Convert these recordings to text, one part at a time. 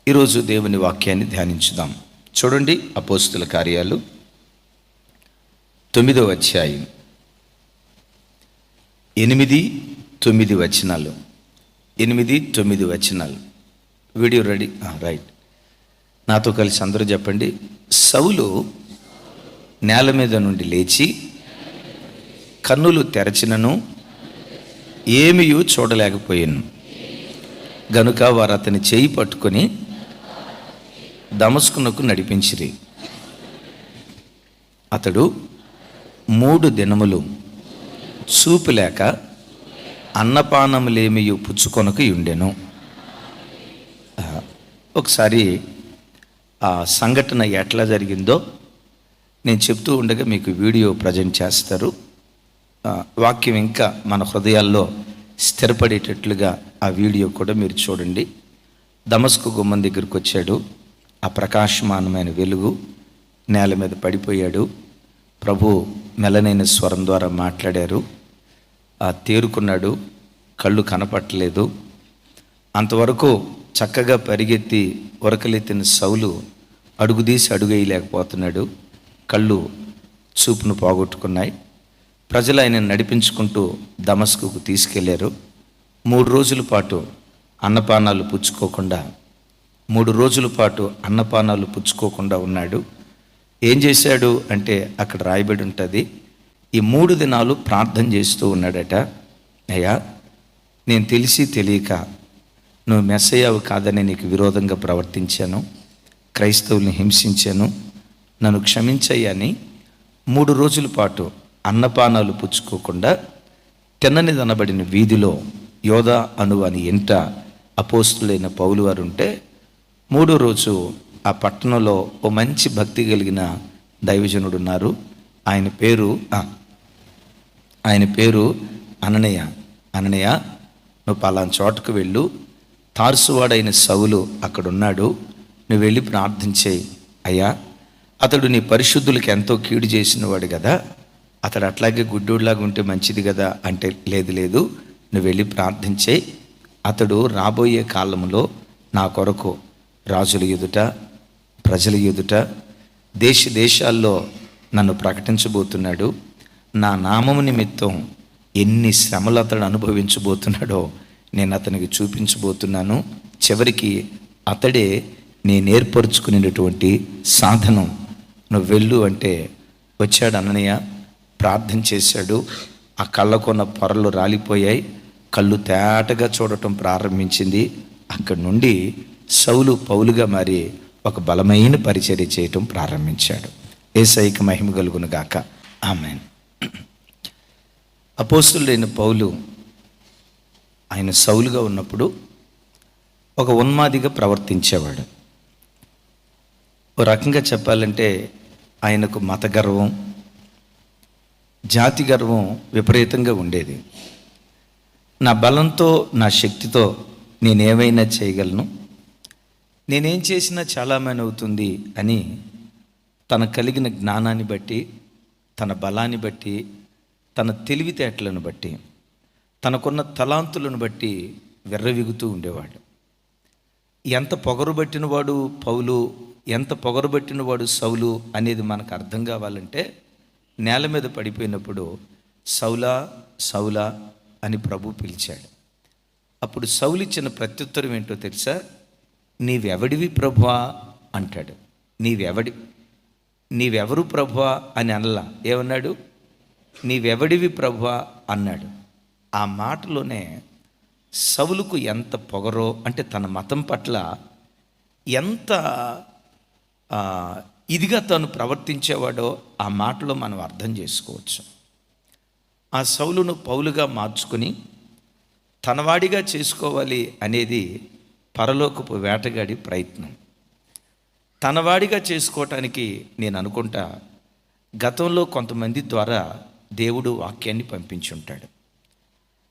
ఈరోజు దేవుని వాక్యాన్ని ధ్యానించుదాం. చూడండి, అపోస్తుల కార్యాలు 9వ అధ్యాయం 8-9 వచనాలు. 8-9 వచనాలు. Video ready? రైట్. నాతో కలిసి అందరూ చెప్పండి. సౌలు నేల మీద నుండి లేచి కన్నులు తెరచినను ఏమీయూ చూడలేకపోయాను. గనుక వారు అతని చేయి పట్టుకొని దమస్కునకు నడిపించిరి. అతడు 3 దినములు చూపు లేక అన్నపానములేమియు పుచ్చుకొనక ఉండెను. ఒకసారి ఆ సంఘటన ఎట్లా జరిగిందో నేను చెప్తూ ఉండగా మీకు వీడియో ప్రజెంట్ చేస్తారు. వాక్యం ఇంకా మన హృదయాల్లో స్థిరపడేటట్లుగా ఆ వీడియో కూడా మీరు చూడండి. దమస్కు గుమ్మం దగ్గరికి వచ్చాడు. ఆ ప్రకాశమానమైన వెలుగు నేల మీద పడిపోయాడు. ప్రభు మెలనైన స్వరం ద్వారా మాట్లాడారు. తేరుకున్నాడు. కళ్ళు కనపట్టలేదు. అంతవరకు చక్కగా పరిగెత్తి ఉరకలెత్తిన సౌలు అడుగుదీసి అడుగేయలేకపోతున్నాడు. కళ్ళు చూపును పోగొట్టుకున్నాయి. ప్రజలు ఆయన నడిపించుకుంటూ దమస్కుకు తీసుకెళ్లారు. 3 రోజుల పాటు అన్నపానాలు పుచ్చుకోకుండా 3 రోజుల పాటు అన్నపానాలు పుచ్చుకోకుండా ఉన్నాడు. ఏం చేశాడు అంటే అక్కడ రాయబడి ఉంటుంది, ఈ 3 దినాలు ప్రార్థన చేస్తూ ఉన్నాడట. అయ్యా, నేను తెలిసి తెలియక నువ్వు మెస్సయ్యవు కాదని నీకు విరోధంగా ప్రవర్తించాను, క్రైస్తవుల్ని హింసించాను, నన్ను క్షమించయ్యని 3 రోజుల పాటు అన్నపానాలు పుచ్చుకోకుండా తిన్ననిదనబడిన వీధిలో యోధా అనువాని ఎంట అపోస్తులైన పౌలు వారు ఉంటే 3వ రోజు ఆ పట్టణంలో ఓ మంచి భక్తి కలిగిన దైవజనుడు ఉన్నారు. ఆయన పేరు అననీయ. అననీయ, నువ్వు పలానా చోటకు వెళ్ళు, తార్సువాడైన సౌలు అక్కడున్నాడు, నువ్వు వెళ్ళి ప్రార్థించేయి. అయ్యా, అతడు నీ పరిశుద్ధులకు ఎంతో కీడు చేసినవాడు కదా, అతడు అట్లాగే గుడ్డోడిలాగా ఉంటే మంచిది కదా అంటే, లేదు నువ్వు వెళ్ళి ప్రార్థించేయి. అతడు రాబోయే కాలంలో నా కొరకు రాజుల ఎదుట, ప్రజల ఎదుట, దేశాల్లో నన్ను ప్రకటించబోతున్నాడు. నా నామము నిమిత్తం ఎన్ని శ్రమలు అతడు అనుభవించబోతున్నాడో నేను అతనికి చూపించబోతున్నాను. చివరికి అతడే నేను ఏర్పరచుకునేటువంటి సాధనం. నువ్వు వెళ్ళు అంటే వచ్చాడు అననీయ. ప్రార్థన చేశాడు. ఆ కళ్ళకున్న పొరలు రాలిపోయాయి. కళ్ళు తేటగా చూడటం ప్రారంభించింది. అక్కడి నుండి సౌలు పౌలుగా మారి ఒక బలమైన పరిచర్య చేయటం ప్రారంభించాడు. యేసయ్యకి మహిమ కలుగును గాక. ఆమేన్. అపోస్తులైన పౌలు ఆయన సౌలుగా ఉన్నప్పుడు ఒక ఉన్మాదిగా ప్రవర్తించేవాడు. ఓ రకంగా చెప్పాలంటే ఆయనకు మత గర్వం, జాతి గర్వం విపరీతంగా ఉండేది. నా బలంతో, నా శక్తితో నేనేమైనా చేయగలను, నేనేం చేసినా చాలామంది అవుతుంది అని తన కలిగిన జ్ఞానాన్ని బట్టి, తన బలాన్ని బట్టి, తన తెలివితేటలను బట్టి, తనకున్న తలాంతులను బట్టి విర్రవిగుతూ ఉండేవాడు. ఎంత పొగరుబట్టినవాడు పౌలు, ఎంత పొగరుబట్టినవాడు సౌలు అనేది మనకు అర్థం కావాలంటే నేల మీద పడిపోయినప్పుడు సౌలా సౌలా అని ప్రభు పిలిచాడు. అప్పుడు సౌలు ఇచ్చిన ప్రత్యుత్తరం ఏంటో తెలుసా? నీవెవడివి ప్రభువా అంటాడు. నీవెవరు ప్రభువా అని అనలా. ఏమన్నాడు? నీవెవడివి ప్రభువా అన్నాడు. ఆ మాటలోనే సౌలుకు ఎంత పొగరో, అంటే తన మతం పట్ల ఎంత ఇదిగా తను ప్రవర్తించేవాడో ఆ మాటలో మనం అర్థం చేసుకోవచ్చు. ఆ సౌలును పౌలుగా మార్చుకుని తనవాడిగా చేసుకోవాలి అనేది పరలోకపు వేటగాడి ప్రయత్నం. తనవాడిగా చేసుకోవటానికి నేను అనుకుంటా గతంలో కొంతమంది ద్వారా దేవుడు వాక్యాన్ని పంపించుంటాడు.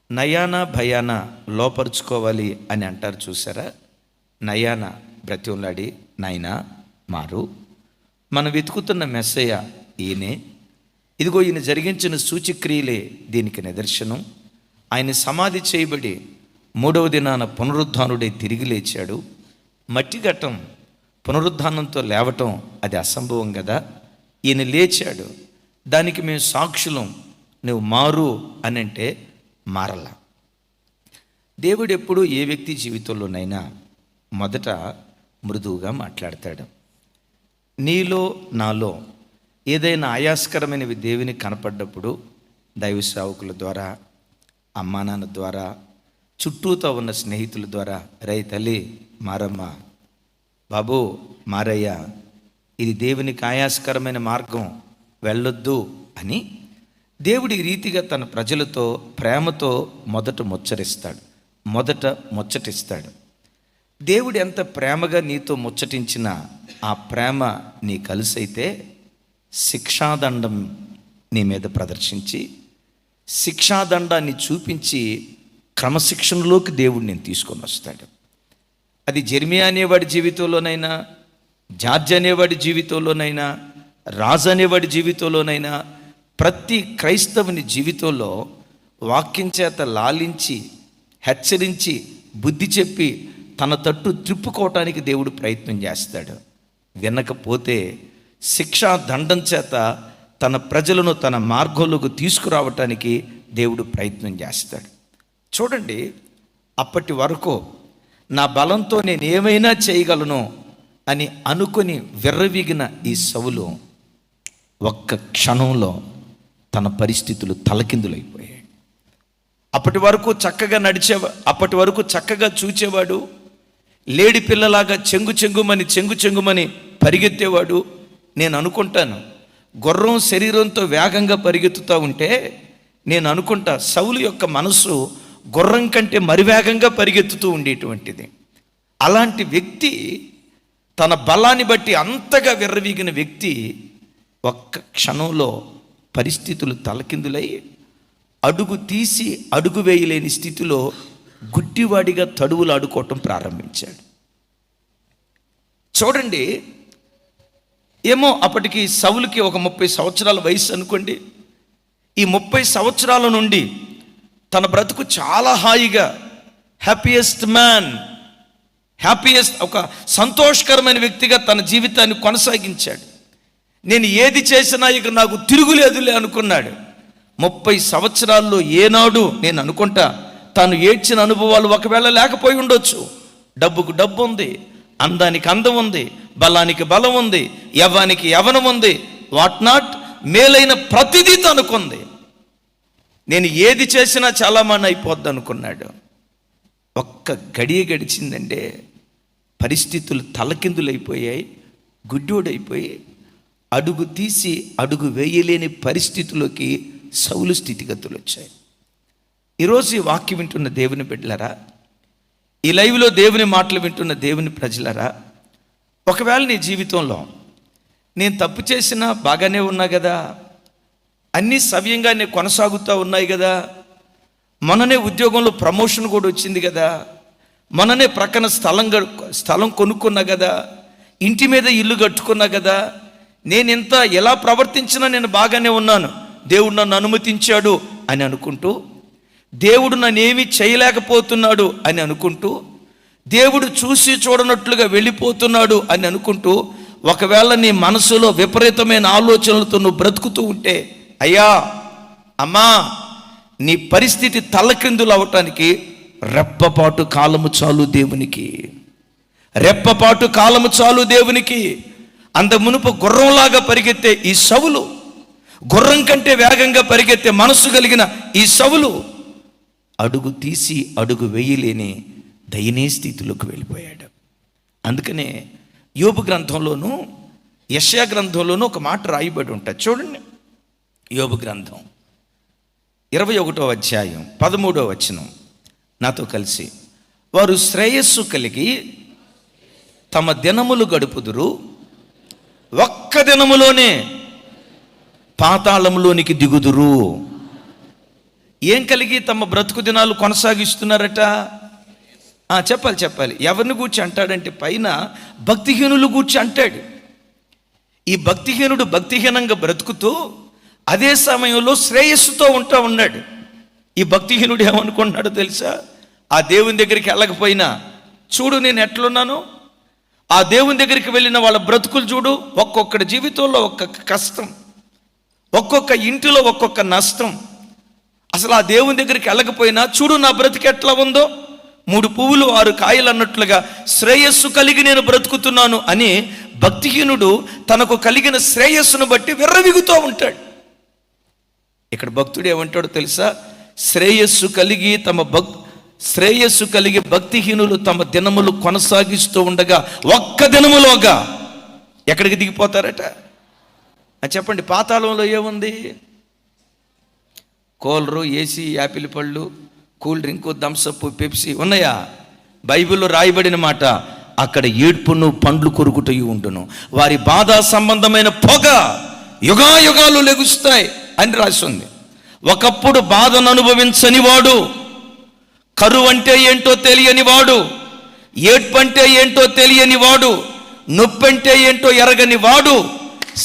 నయానా భయానా లోపరుచుకోవాలి అని అంటారు చూసారా? నయానా బ్రతిమలాడి, నాయనా మారు, మనం వెతుకుతున్న మెస్సయ్య ఈయనే, ఇదిగో ఈయన జరిగించిన సూచక్రియలే దీనికి నిదర్శనం. ఆయన సమాధి చేయబడి 3వ దినాన పునరుద్ధానుడై తిరిగి లేచాడు. మట్టి ఘట్టం పునరుద్ధానంతో లేవటం అది అసంభవం కదా. ఈయన లేచాడు, దానికి మేము సాక్షులం, నువ్వు మారు అని అంటే మారలా. దేవుడు ఎప్పుడు ఏ వ్యక్తి జీవితంలోనైనా మొదట మృదువుగా మాట్లాడతాడు. నీలో నాలో ఏదైనా ఆయాస్కరమైనవి దేవుని కనపడ్డప్పుడు దైవ సేవకుల ద్వారా, అమ్మా నాన్న ద్వారా, చుట్టూతో ఉన్న స్నేహితుల ద్వారా, రే తల్లి మారమ్మా, బాబు మారయ్యా, ఇది దేవునికి ఆయాస్కరమైన మార్గం, వెళ్ళొద్దు అని దేవుడు ఈ రీతిగా తన ప్రజలతో ప్రేమతో మొదట ముచ్చటిస్తాడు. దేవుడు ఎంత ప్రేమగా నీతో ముచ్చటించినా ఆ ప్రేమ నీ కలిసైతే శిక్షాదండం నీ మీద ప్రదర్శించి, శిక్షాదండాన్ని చూపించి క్రమశిక్షణలోకి దేవుడు నేను తీసుకొని వస్తాడు. అది జెర్మియా అనేవాడి జీవితంలోనైనా, జార్జ్ అనేవాడి జీవితంలోనైనా, రాజు అనేవాడి జీవితంలోనైనా, ప్రతి క్రైస్తవుని జీవితంలో వాక్యం చేత లాలించి, హెచ్చరించి, బుద్ధి చెప్పి తన తట్టు త్రిప్పుకోవటానికి దేవుడు ప్రయత్నం చేస్తాడు. వినకపోతే శిక్షా దండం చేత తన ప్రజలను తన మార్గంలోకి తీసుకురావటానికి దేవుడు ప్రయత్నం చేస్తాడు. చూడండి, అప్పటి వరకు నా బలంతో నేను ఏమైనా చేయగలను అని అనుకొని విర్రవీగిన ఈ సౌలు ఒక్క క్షణంలో తన పరిస్థితులు తలకిందులైపోయాయి. అప్పటి వరకు చక్కగా చూచేవాడు, లేడి పిల్లలాగా చెంగుమని పరిగెత్తేవాడు. నేను అనుకుంటాను, గుర్రం శరీరంతో వేగంగా పరిగెత్తుతూ ఉంటే నేను అనుకుంటా సౌలు యొక్క మనసు గుర్రం కంటే మరి వేగంగా పరిగెత్తుతూ ఉండేటువంటిది. అలాంటి వ్యక్తి, తన బలాన్ని బట్టి అంతగా విర్రవీగిన వ్యక్తి ఒక్క క్షణంలో పరిస్థితులు తలకిందులై అడుగు తీసి అడుగు వేయలేని స్థితిలో గుడ్డివాడిగా తడువులు ఆడుకోవటం ప్రారంభించాడు. చూడండి, ఏమో అప్పటికి సౌలుకి ఒక 30 సంవత్సరాల వయసు అనుకోండి. ఈ 30 సంవత్సరాల నుండి తన బ్రతుకు చాలా హాయిగా ఒక సంతోషకరమైన వ్యక్తిగా తన జీవితాన్ని కొనసాగించాడు. నేను ఏది చేసినా ఇక నాకు తిరుగులేదులే అనుకున్నాడు. 30 సంవత్సరాల్లో ఏనాడు నేను అనుకుంటా తాను ఏడ్చిన అనుభవాలు ఒకవేళ లేకపోయి ఉండొచ్చు. డబ్బుకు డబ్బు ఉంది, అందానికి అందం ఉంది, బలానికి బలం ఉంది, యవ్వానికి యవ్వనం ఉంది, వాట్ నాట్ మేలైన ప్రతిదీ తనకుంది. నేను ఏది చేసినా చాలా మంది అయిపోద్ది అనుకున్నాడు. ఒక్క గడియ గడిచిందంటే పరిస్థితులు తలకిందులైపోయాయి, గుడ్డోడైపోయి అడుగు తీసి అడుగు వేయలేని పరిస్థితుల్లోకి సౌలు స్థితిగతులు వచ్చాయి. ఈరోజు ఈ వాక్యం వింటున్న దేవుని బిడ్డలారా, ఈ లైవ్లో దేవుని మాటలు వింటున్న దేవుని ప్రజలారా, ఒకవేళ నీ జీవితంలో నేను తప్పు చేసినా బాగానే ఉన్నా కదా, అన్నీ సవ్యంగానే కొనసాగుతూ ఉన్నాయి కదా, మొన్ననే ఉద్యోగంలో ప్రమోషన్ కూడా వచ్చింది కదా, మొన్ననే ప్రక్కన స్థలం కొనుక్కున్నా కదా, ఇంటి మీద ఇల్లు కట్టుకున్నా కదా, నేను ఎలా ప్రవర్తించినా నేను బాగానే ఉన్నాను, దేవుడు నన్ను అనుమతించాడు అని అనుకుంటూ, దేవుడు నన్ను ఏమీ చేయలేకపోతున్నాడు అని అనుకుంటూ, దేవుడు చూసి చూడనట్లుగా వెళ్ళిపోతున్నాడు అని అనుకుంటూ, ఒకవేళ నీ మనసులో విపరీతమైన ఆలోచనలతో నువ్వు బ్రతుకుతూ ఉంటే, అయ్యా అమ్మా, నీ పరిస్థితి తలక్రిందులు అవటానికి రెప్పపాటు కాలము చాలు దేవునికి. రెప్పపాటు కాలము చాలు దేవునికి. అంత మునుపు గుర్రంలాగా పరిగెత్తే ఈ సౌలు, గుర్రం కంటే వేగంగా పరిగెత్తే మనస్సు కలిగిన ఈ సౌలు అడుగు తీసి అడుగు వేయలేని దయనీయ స్థితిలోకి వెళ్ళిపోయాడు. అందుకనే యోబు గ్రంథంలోనూ యెషయా గ్రంథంలోనూ ఒక మాట రాయబడి ఉంటుంది. చూడండి, యోబు గ్రంథం 21వ అధ్యాయం 13వ వచనం నాతో కలిసి, వారు శ్రేయస్సు కలిగి తమ దినములు గడుపుదురు, ఒక్క దినములోనే పాతాళంలోనికి దిగుదురు. ఏం కలిగి తమ బ్రతుకు దినాలు కొనసాగిస్తున్నారట? చెప్పాలి. ఎవరిని గూర్చి అంటాడంటే పైన భక్తిహీనులు గూర్చి అంటాడు. ఈ భక్తిహీనుడు భక్తిహీనంగా బ్రతుకుతూ అదే సమయంలో శ్రేయస్సుతో ఉన్నాడు. ఈ భక్తిహీనుడు ఏమనుకుంటున్నాడో తెలుసా? ఆ దేవుని దగ్గరికి వెళ్ళకపోయినా, చూడు నేను ఎట్లున్నాను, ఆ దేవుని దగ్గరికి వెళ్ళిన వాళ్ళ బ్రతుకులు చూడు, ఒక్కొక్కడి జీవితంలో ఒక్కొక్క కష్టం, ఒక్కొక్క ఇంటిలో ఒక్కొక్క నష్టం. అసలు ఆ దేవుని దగ్గరికి వెళ్ళకపోయినా చూడు నా బ్రతికి ఎట్లా ఉందో, 3 పువ్వులు 6 కాయలు అన్నట్లుగా శ్రేయస్సు కలిగి నేను బ్రతుకుతున్నాను అని భక్తిహీనుడు తనకు కలిగిన శ్రేయస్సును బట్టి విర్రవిగుతూ ఉంటాడు. ఇక్కడ భక్తుడు ఏమంటాడో తెలుసా? శ్రేయస్సు కలిగి భక్తిహీనులు తమ దినములు కొనసాగిస్తూ ఉండగా ఒక్క దినములోగా ఎక్కడికి దిగిపోతారట? చెప్పండి. పాతాళంలో ఏముంది? కూలరు, ఏసీ, యాపిల్ పళ్ళు, కూల్ డ్రింకు, థమ్సప్, పెప్సీ ఉన్నాయా? బైబిల్లో రాయబడిన మాట, అక్కడ ఏడ్పును పండ్లు కొరుకుటయి ఉండును, వారి బాధ సంబంధమైన పొగ యుగాయుగాలు లెగుస్తాయి అని రాసింది. ఒకప్పుడు బాధను అనుభవించని వాడు, కరువు అంటే ఏంటో తెలియని వాడు, ఏడ్పు అంటే ఏంటో తెలియని వాడు, నొప్పి అంటే ఏంటో ఎరగని వాడు,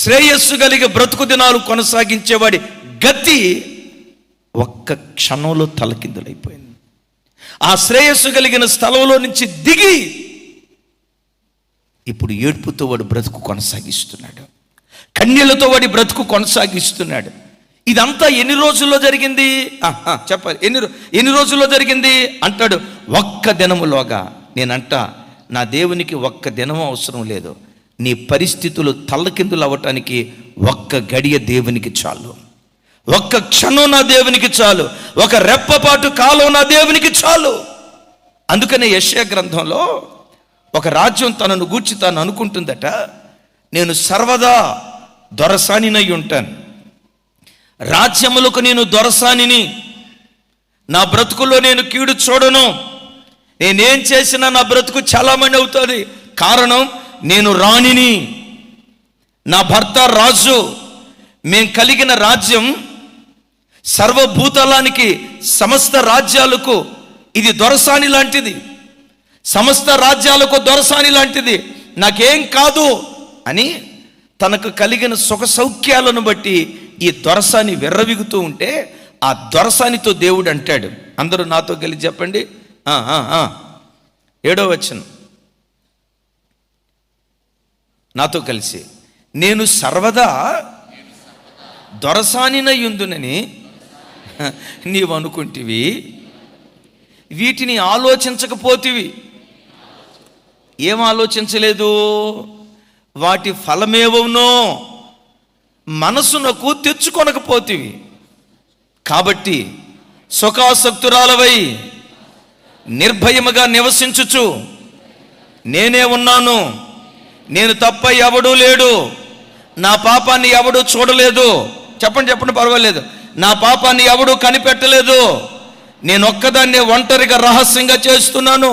శ్రేయస్సు కలిగి బ్రతుకు దినాలు కొనసాగించేవాడి గతి ఒక్క క్షణంలో తలకిందులైపోయింది. ఆ శ్రేయస్సు కలిగిన స్థలంలో నుంచి దిగి ఇప్పుడు ఏడ్పుతో వాడు బ్రతుకు కొనసాగిస్తున్నాడు, కన్నీళ్లతో వాడి బ్రతుకు కొనసాగిస్తున్నాడు. ఇదంతా ఎన్ని రోజుల్లో జరిగింది? చెప్పాలి. ఎన్ని రోజుల్లో జరిగింది అంటాడు? ఒక్క దినములోగా. నేనంట, నా దేవునికి ఒక్క దినము అవసరం లేదు. నీ పరిస్థితులు తల్లకిందులు అవ్వటానికి ఒక్క గడియ దేవునికి చాలు, ఒక్క క్షణం నా దేవునికి చాలు, ఒక రెప్పపాటు కాలం నా దేవునికి చాలు. అందుకనే యెషయా గ్రంథంలో ఒక రాజ్యం తనను గూర్చి తాను అనుకుంటుందట, నేను సర్వదా దొరసానినై ఉంటాను, రాజ్యములకు నేను దొరసానిని, నా బ్రతుకుల్లో నేను కీడు చూడను, నేనేం చేసినా నా బ్రతుకు చాలామంది అవుతుంది. కారణం, నేను రాణిని, నా భర్త రాజు, మేం కలిగిన రాజ్యం సర్వభూతలానికి, సమస్త రాజ్యాలకు ఇది దొరసాని లాంటిది, సమస్త రాజ్యాలకు దొరసాని లాంటిది, నాకేం కాదు అని తనకు కలిగిన సుఖ సౌఖ్యాలను బట్టి ఈ దొరసాని విర్రవిగుతూ ఉంటే, ఆ దొరసానితో దేవుడు అంటాడు, అందరూ నాతో కలిసి చెప్పండి, 7వ వచనం నాతో కలిసి, నేను సర్వదా దొరసానినయుందునని నీవు అనుకుంటివి, వీటిని ఆలోచించకపోతివి. ఏం ఆలోచించలేదు? వాటి ఫలమేవనో మనసునకు తెచ్చుకొనకపోతివి. కాబట్టి సుఖాసక్తురాలవై నిర్భయముగా నివసించుచు, నేనే ఉన్నాను, నేను తప్ప ఎవడూ లేడు, నా పాపాన్ని ఎవడూ చూడలేదు. చెప్పండి, పర్వాలేదు. నా పాపాన్ని ఎవడూ కనిపెట్టలేదు, నేను ఒక్కదాన్నే ఒంటరిగా రహస్యంగా చేస్తున్నాను,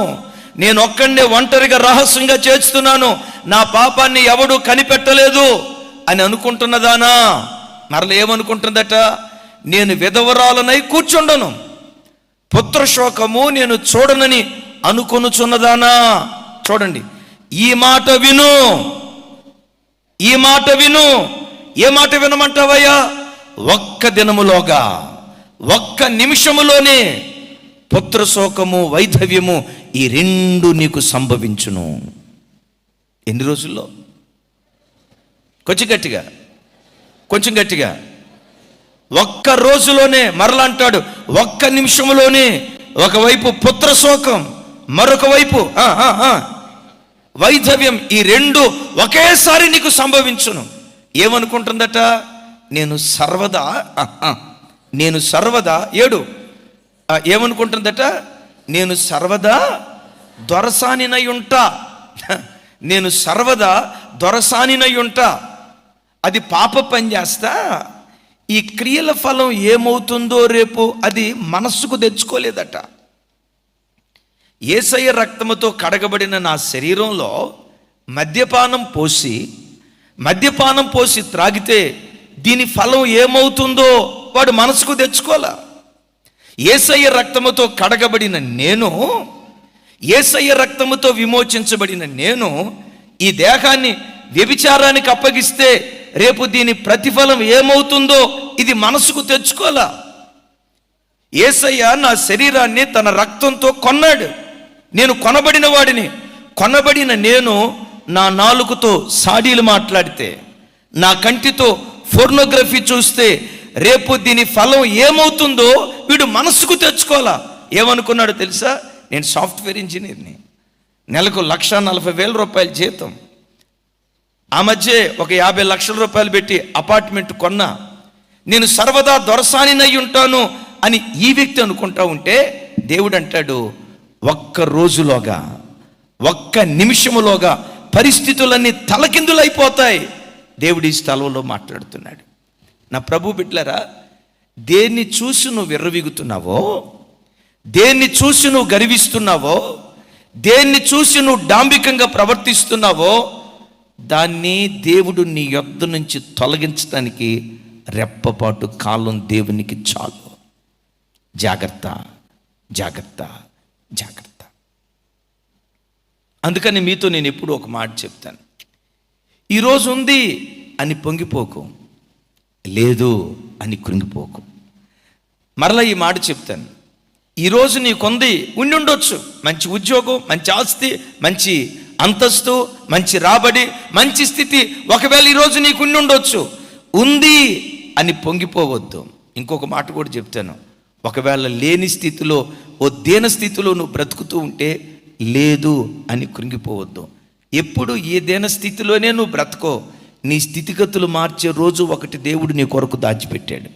నేను ఒక్కడే ఒంటరిగా రహస్యంగా చేస్తున్నాను, నా పాపాన్ని ఎవడూ కనిపెట్టలేదు అని అనుకుంటున్నదానా? మరల ఏమనుకుంటుందట? నేను విధవరాలనై కూర్చుండను, పుత్రశోకము నేను చూడనని అనుకొనుచున్నదానా? చూడండి, ఈ మాట విను, ఈ మాట విను. ఏ మాట వినమంటావయ్యా? ఒక్క దినములోగా, ఒక్క నిమిషములోనే పుత్రశోకము, వైధవ్యము ఈ 2 నీకు సంభవించును. ఎన్ని రోజుల్లో? కొంచెం గట్టిగా. ఒక్క రోజులోనే. మరలా అంటాడు, ఒక్క నిమిషంలోనే. ఒకవైపు పుత్రశోకం, మరొక వైపు వైధవ్యం, ఈ 2 ఒకేసారి నీకు సంభవించును. ఏమనుకుంటుందట? నేను సర్వదా 7 ఏమనుకుంటుందట? నేను సర్వదా దొరసానినై ఉంటా, నేను సర్వదా దొరసానినై ఉంటా. అది పాప పని చేస్తా, ఈ క్రియల ఫలం ఏమవుతుందో రేపు అది మనస్సుకు తెచ్చుకోలేదట. యేసయ్య రక్తముతో కడగబడిన నా శరీరంలో మద్యపానం పోసి త్రాగితే దీని ఫలం ఏమవుతుందో వాడు మనసుకు తెచ్చుకోలే. యేసయ్య రక్తముతో కడగబడిన నేను, యేసయ్య రక్తముతో విమోచించబడిన నేను ఈ దేహాన్ని వ్యభిచారానికి అప్పగిస్తే రేపు దీని ప్రతిఫలం ఏమవుతుందో ఇది మనసుకు తెచ్చుకోలే. యేసయ్య నా శరీరాన్ని తన రక్తంతో కొన్నాడు, నేను కొనబడిన వాడిని. కొనబడిన నేను నా నాలుకతో సాడీలు మాట్లాడితే, నా కంటితో ఫోర్నోగ్రఫీ చూస్తే రేపు దీని ఫలం ఏమవుతుందో వీడు మనసుకు తెచ్చుకోవాలా. ఏమనుకున్నాడు తెలుసా? నేను సాఫ్ట్వేర్ ఇంజనీర్ని, నెలకు 1,40,000 జీతం, ఆ మధ్య ఒక 50 లక్షల రూపాయలు పెట్టి అపార్ట్మెంట్ కొన్నా, నేను సర్వదా దొరసానినై ఉంటాను అని ఈ వ్యక్తి అనుకుంటా ఉంటే, దేవుడు అంటాడు, ఒక్క రోజులోగా, ఒక్క నిమిషములోగా పరిస్థితులన్నీ తలకిందులైపోతాయి. దేవుడు ఈ స్థలంలో మాట్లాడుతున్నాడు. నా ప్రభు బిడ్డలారా, దేన్ని చూసి నువ్వు విర్రవీగుతున్నావో, దేన్ని చూసి నువ్వు గర్విస్తున్నావో, దేన్ని చూసి నువ్వు డాంబికంగా ప్రవర్తిస్తున్నావో, దాన్ని దేవుడు నీ యొద్ద నుంచి తొలగించడానికి రెప్పపాటు కాలం దేవునికి చాలు. జాగ్రత్త, జాగ్రత్త, జాగ్రత్త. అందుకని మీతో నేను ఎప్పుడు ఒక మాట చెప్తాను, ఈరోజు ఉంది అని పొంగిపోకు, లేదు అని కృంగిపోకు. మరలా ఈ మాట చెప్తాను, ఈరోజు నీకుంది, ఉండి ఉండొచ్చు, మంచి ఉద్యోగం, మంచి ఆస్తి, మంచి అంతస్తు, మంచి రాబడి, మంచి స్థితి, ఒకవేళ ఈరోజు నీకు ఉండి ఉండొచ్చు, ఉంది అని పొంగిపోవద్దు. ఇంకొక మాట కూడా చెప్తాను, ఒకవేళ లేని స్థితిలో, ఓ దీన స్థితిలో నువ్వు బ్రతుకుతూ ఉంటే లేదు అని కృంగిపోవద్దు. ఎప్పుడు ఏ దీన స్థితిలోనే నువ్వు బ్రతుకో, నీ స్థితిగతులు మార్చే రోజు ఒకటి దేవుడు నీ కొరకు దాచిపెట్టాడు.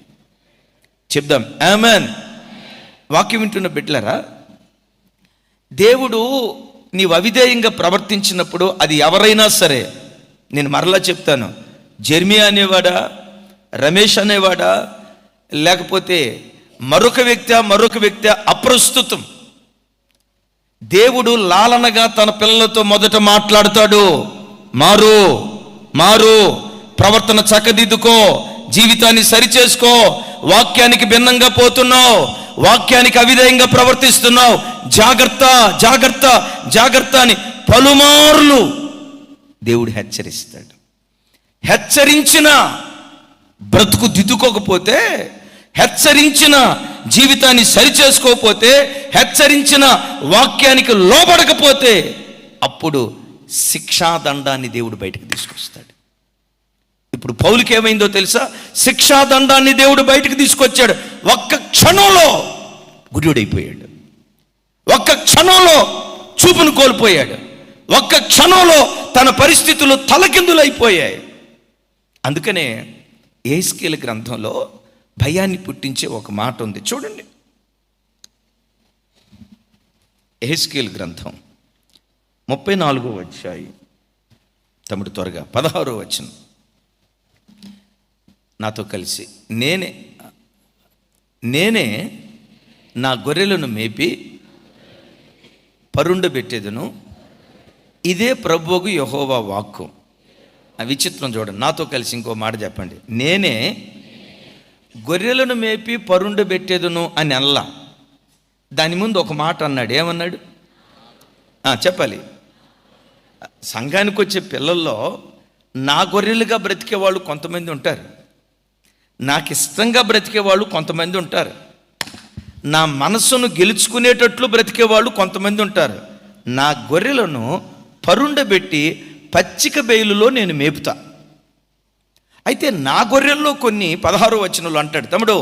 చెప్దాం ఆమేన్. వాక్యం వింటున్న బిడ్డలారా, దేవుడు నీవు అవిధేయంగా ప్రవర్తించినప్పుడు, అది ఎవరైనా సరే, నేను మరలా చెప్తాను, జెర్మియా అనేవాడా, రమేష్ అనేవాడా, లేకపోతే మరొక వ్యక్తి అప్రస్తుతం. దేవుడు లాలనగా తన పిల్లలతో మొదట మాట్లాడతాడు, మారు మారు, ప్రవర్తన చక్కదిద్దుకో, జీవితాన్ని సరిచేసుకో, వాక్యానికి భిన్నంగా పోతున్నావు, వాక్యానికి అవిధేయంగా ప్రవర్తిస్తున్నావు, జాగ్రత్త జాగ్రత్త జాగ్రత్త అని పలుమార్లు దేవుడు హెచ్చరిస్తాడు. హెచ్చరించిన బ్రతుకు దిద్దుకోకపోతే, హెచ్చరించిన జీవితాన్ని సరిచేసుకోకపోతే, హెచ్చరించిన వాక్యానికి లోబడకపోతే, అప్పుడు శిక్షాదండాన్ని దేవుడు బయటకు తీసుకొస్తాడు. ఇప్పుడు పౌలుకి ఏమైందో తెలుసా? శిక్షాదండాన్ని దేవుడు బయటకు తీసుకొచ్చాడు. ఒక్క క్షణంలో గుడ్డివాడైపోయాడు, ఒక్క క్షణంలో చూపును కోల్పోయాడు, ఒక్క క్షణంలో తన పరిస్థితులు తలకిందులైపోయాయి. అందుకనే యెహెజ్కేలు గ్రంథంలో భయాన్ని పుట్టించే ఒక మాట ఉంది, చూడండి. యెహెజ్కేలు గ్రంథం 34వ అధ్యాయం, తమ్ముడు త్వరగా 16వ వచనం నాతో కలిసి. నేనే నా గొర్రెలను మేపి పరుండబెట్టేదను, ఇదే ప్రభువుకు యెహోవా వాక్కు. ఆ విచిత్రం చూడండి, నాతో కలిసి ఇంకో మాట చెప్పండి. నేనే గొర్రెలను మేపి పరుండబెట్టేదను అని అల్లా, దాని ముందు ఒక మాట అన్నాడు. ఏమన్నాడు చెప్పాలి. సంఘానికి వచ్చే పిల్లల్లో నా గొర్రెలుగా బ్రతికే వాళ్ళు కొంతమంది ఉంటారు, నాకు ఇష్టంగా బ్రతికే వాళ్ళు కొంతమంది ఉంటారు, నా మనస్సును గెలుచుకునేటట్లు బ్రతికే వాళ్ళు కొంతమంది ఉంటారు. నా గొర్రెలను పరుండబెట్టి పచ్చిక బయలులో నేను మేపుతా. అయితే నా గొర్రెల్లో కొన్ని 16వ వచనంలో అంటాడు, తమ్ముడు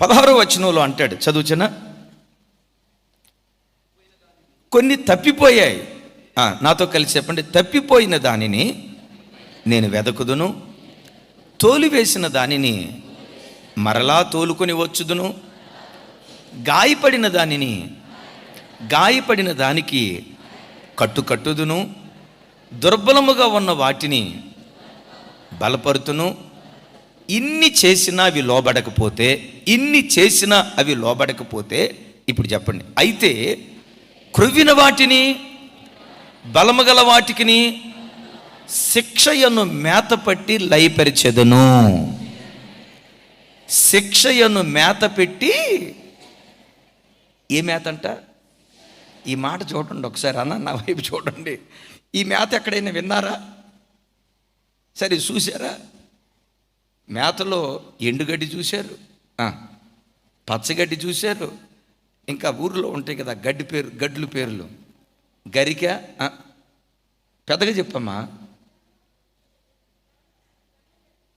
16వ వచనంలో అంటాడు, చదువుచనా? కొన్ని తప్పిపోయాయి. నాతో కలిసి చెప్పండి. తప్పిపోయిన దానిని నేను వెదకుదును, తోలివేసిన దానిని మరలా తోలుకొని వచ్చుదును, గాయపడిన దానికి కట్టుదును, దుర్బలముగా ఉన్న వాటిని బలపరుతును. ఇన్ని చేసినా అవి లోబడకపోతే ఇప్పుడు చెప్పండి, అయితే క్రొవ్విన వాటిని, బలముగల వాటికిని శిక్షయను మేతపట్టి లయపరిచెదను. శిక్షయను మేతపెట్టి, ఏ మేత అంట? ఈ మాట చూడండి ఒకసారి, అన్న నా వైపు చూడండి. ఈ మేత ఎక్కడైనా విన్నారా? సరే చూసారా? మేతలో ఎండుగడ్డి చూశారు, పచ్చగడ్డి చూశారు, ఇంకా ఊర్లో ఉంటాయి కదా గడ్లు పేర్లు, గరిక, పెద్దగా చెప్పమ్మా.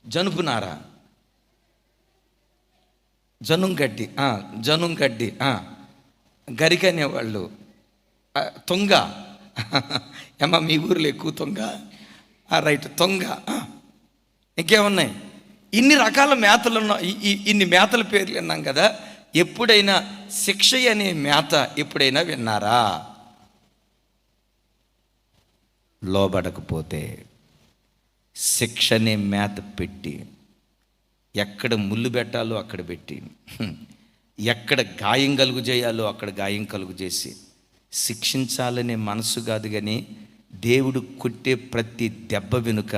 జనుపునార, జనుంగడ్డి, జనుంగడ్డి, గరిక అనేవాళ్ళు. తొంగ, ఏమా మీ ఊరిలో ఎక్కువ తొంగ? రైట్, తొంగ. ఇంకేమున్నాయి? ఇన్ని రకాల మేతలు ఇన్ని మేతల పేర్లు విన్నాం కదా. ఎప్పుడైనా శిక్ష అనే మేత ఎప్పుడైనా విన్నారా? లోబడకపోతే శిక్ష అనే మేత పెట్టి, ఎక్కడ ముళ్ళు పెట్టాలో అక్కడ పెట్టి, ఎక్కడ గాయం కలుగు చేయాలో అక్కడ గాయం కలుగు చేసి శిక్షించాలనే మనసు కాదు, కానీ దేవుడు కొట్టే ప్రతి దెబ్బ వెనుక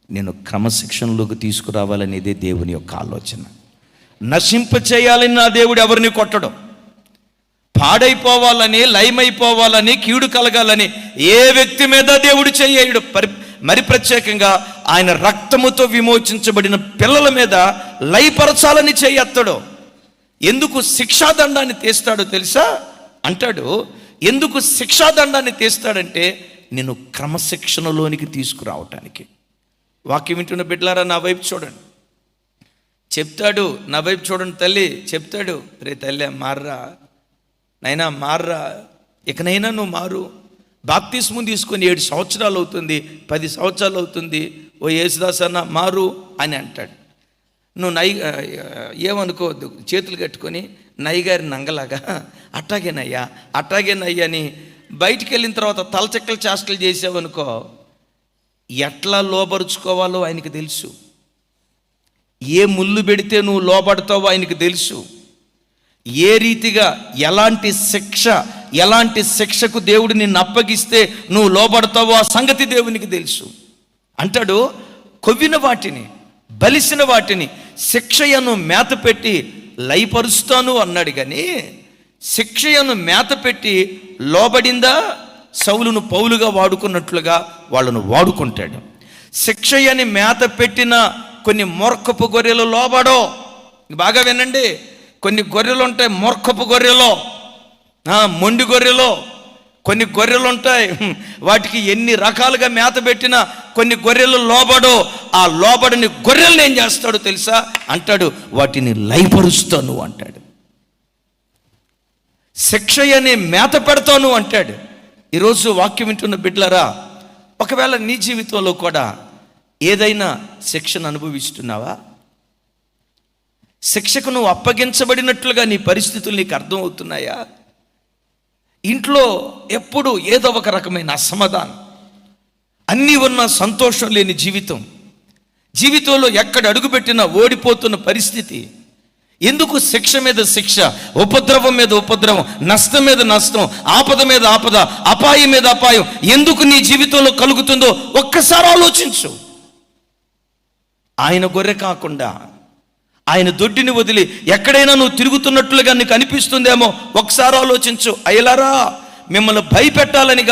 నేను క్రమశిక్షణలోకి తీసుకురావాలనేదే దేవుని యొక్క ఆలోచన. నశింప చేయాలని నా దేవుడు ఎవరిని కొట్టడం, పాడైపోవాలని, లయమైపోవాలని, కీడు కలగాలని ఏ వ్యక్తి మీద దేవుడు చేయడు. మరి ప్రత్యేకంగా ఆయన రక్తముతో విమోచించబడిన పిల్లల మీద లయపరచాలని చేయెత్తడు. ఎందుకు శిక్షాదండాన్ని తీస్తాడో తెలుసా? అంటాడు, ఎందుకు శిక్షాదండాన్ని తీస్తాడంటే నేను క్రమశిక్షణలోనికి తీసుకురావటానికి. వాక్యం వింటున్న బిడ్డలారా, నా వైపు చూడండి. చెప్తాడు, నా వైపు చూడండి తల్లి. చెప్తాడు, రే తల్లి మార్రా, నైనా మార్రా, ఇకనైనా నువ్వు మారు. బాప్తిస్మం తీసుకొని 7 సంవత్సరాలు అవుతుంది, 10 సంవత్సరాలు అవుతుంది. ఓ యేసుదాస్ అన్న మారు అని అంటాడు. నువ్వు ఏమనుకోవద్దు, చేతులు కట్టుకొని నయ్యగారి నంగలాగా అట్టాగేనయ్యా అట్టాగేనయ్యా అని బయటికి వెళ్ళిన తర్వాత తలచెక్కలు చేష్టలు చేసావనుకో, ఎట్లా లోబరుచుకోవాలో ఆయనకి తెలుసు. ఏ ముళ్ళు పెడితే నువ్వు లోబడతావో ఆయనకి తెలుసు. ఏ రీతిగా ఎలాంటి శిక్షకు దేవుడు నిన్ను అప్పగిస్తే నువ్వు లోబడతావో ఆ సంగతి దేవునికి తెలుసు. అంటాడు, కొవ్విన వాటిని, బలిసిన వాటిని శిక్షయను మేత పెట్టి లయపరుస్తాను అన్నాడు. కానీ శిక్షయను మేత పెట్టి లోబడిందా? సౌలును పౌలుగా వాడుకున్నట్లుగా వాళ్ళను వాడుకుంటాడు. శిక్షయని మేత పెట్టిన కొన్ని మూర్ఖపు గొర్రెలు లోబడో. బాగా వినండి, కొన్ని గొర్రెలు ఉంటాయి మూర్ఖపు గొర్రెలో, మొండి గొర్రెలో. కొన్ని గొర్రెలు ఉంటాయి, వాటికి ఎన్ని రకాలుగా మేత పెట్టినా కొన్ని గొర్రెలు లోబడో. ఆ లోబడిని గొర్రెలను ఏం చేస్తాడో తెలుసా? అంటాడు, వాటిని లయపరుస్తాను అంటాడు. శిక్ష అనే మేత పెడతాను అంటాడు. ఈరోజు వాక్యం వింటున్న బిడ్డలారా, ఒకవేళ నీ జీవితంలో కూడా ఏదైనా శిక్షను అనుభవిస్తున్నావా? శిక్షకు నువ్వు అప్పగించబడినట్లుగా నీ పరిస్థితులు నీకు అర్థమవుతున్నాయా? ఇంట్లో ఎప్పుడు ఏదో ఒక రకమైన అసమాధానం, అన్నీ ఉన్న సంతోషం లేని జీవితంలో ఎక్కడ అడుగుపెట్టినా ఓడిపోతున్న పరిస్థితి. ఎందుకు శిక్ష మీద శిక్ష, ఉపద్రవం మీద ఉపద్రవం, నష్టం మీద నష్టం, ఆపద మీద ఆపద, అపాయం మీద అపాయం ఎందుకు నీ జీవితంలో కలుగుతుందో ఒక్కసారి ఆలోచించు. ఆయన గొర్రె కాకుండా ఆయన దొడ్డిని వదిలి ఎక్కడైనా నువ్వు తిరుగుతున్నట్లుగా నీకు అనిపిస్తుందేమో, ఒకసారి ఆలోచించు. అయ్యలారా, మిమ్మల్ని భయపెట్టాలని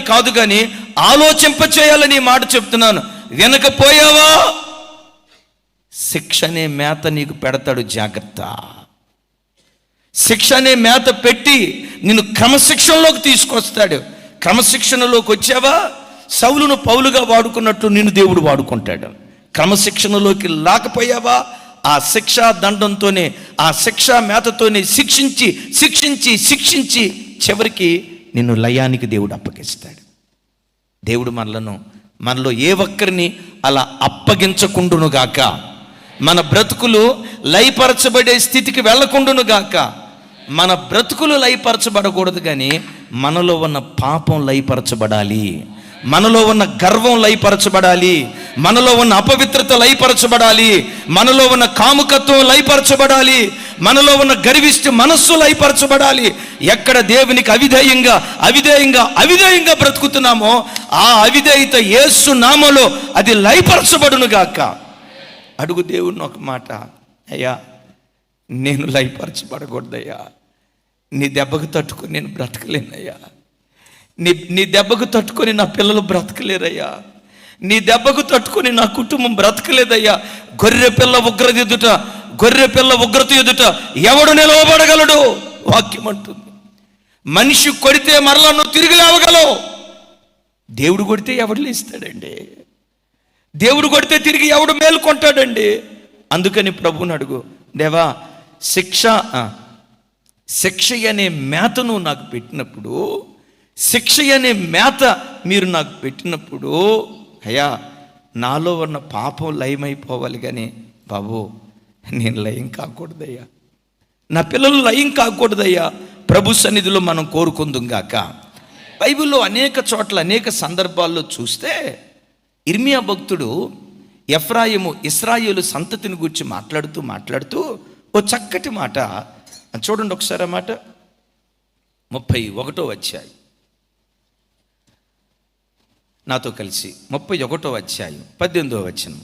కాదు కానీ ఆలోచింపచేయాలని మాట చెప్తున్నాను. వినకపోయావా? శిక్ష అనే మేత నీకు పెడతాడు, జాగ్రత్త. శిక్ష అనే మేత పెట్టి నిన్ను క్రమశిక్షణలోకి తీసుకొస్తాడు. క్రమశిక్షణలోకి వచ్చావా? సౌలును పౌలుగా వాడుకున్నట్టు నిన్ను దేవుడు వాడుకుంటాడు. క్రమశిక్షణలోకి లేకపోయావా? ఆ శిక్షా దండంతోనే, ఆ శిక్షా మేతతోనే శిక్షించి చివరికి నిన్ను లయానికి దేవుడు అప్పగిస్తాడు. దేవుడు మనలో ఏ ఒక్కరిని అలా అప్పగించకుండును గాక, మన బ్రతుకులు లయపరచబడే స్థితికి వెళ్ళకుండును గాక. మన బ్రతుకులు లయపరచబడకూడదు, కానీ మనలో ఉన్న పాపం లయపరచబడాలి, మనలో ఉన్న గర్వం లయపరచబడాలి, మనలో ఉన్న అపవిత్రత లయపరచబడాలి, మనలో ఉన్న కాముకత్వం లయపరచబడాలి, మనలో ఉన్న గర్విష్టి మనస్సు లయపరచబడాలి. ఎక్కడ దేవునికి అవిధేయంగా బ్రతుకుతున్నామో ఆ అవిధేయత యేసు నామములో అది లయపరచబడును గాక. అడుగు దేవుడిని ఒక మాట, అయ్యా నేను లయపరచబడకూడదయ్యా, నీ దెబ్బకు తట్టుకొని నేను బ్రతకలేనయ్యా, నీ దెబ్బకు తట్టుకొని నా పిల్లలు బ్రతకలేరయ్యా, నీ దెబ్బకు తట్టుకొని నా కుటుంబం బ్రతకలేదయ్యా. గొర్రె పిల్ల ఉగ్రత ఎదుట ఎవడు నిలవబడగలడు? వాక్యం అంటుంది. మనిషి కొడితే మరలా నువ్వు తిరిగి లేవగలవు. దేవుడు కొడితే ఎవడు లేస్తాడండి? దేవుడు కొడితే తిరిగి ఎవడు మేలుకొంటాడండి? అందుకని ప్రభువుని అడుగు, దేవా శిక్ష అనే మేతను నాకు పెట్టినప్పుడు, శిక్ష అనే మేత మీరు నాకు పెట్టినప్పుడు, అయ్యా నాలో ఉన్న పాపం లయమైపోవాలి, కానీ బాబు నేను లయం కాకూడదయ్యా, నా పిల్లలు లయం కాకూడదయ్యా. ప్రభు సన్నిధిలో మనం కోరుకుందుంగాక. బైబిల్లో అనేక చోట్ల అనేక సందర్భాల్లో చూస్తే ఇర్మియా భక్తుడు ఎఫ్రాయిము ఇశ్రాయేలు సంతతిని గురించి మాట్లాడుతూ ఓ చక్కటి మాట చూడండి ఒకసారి. ఆ మాట 31వ అధ్యాయం, నాతో కలిసి 31వ అధ్యాయం 18వ వచనం.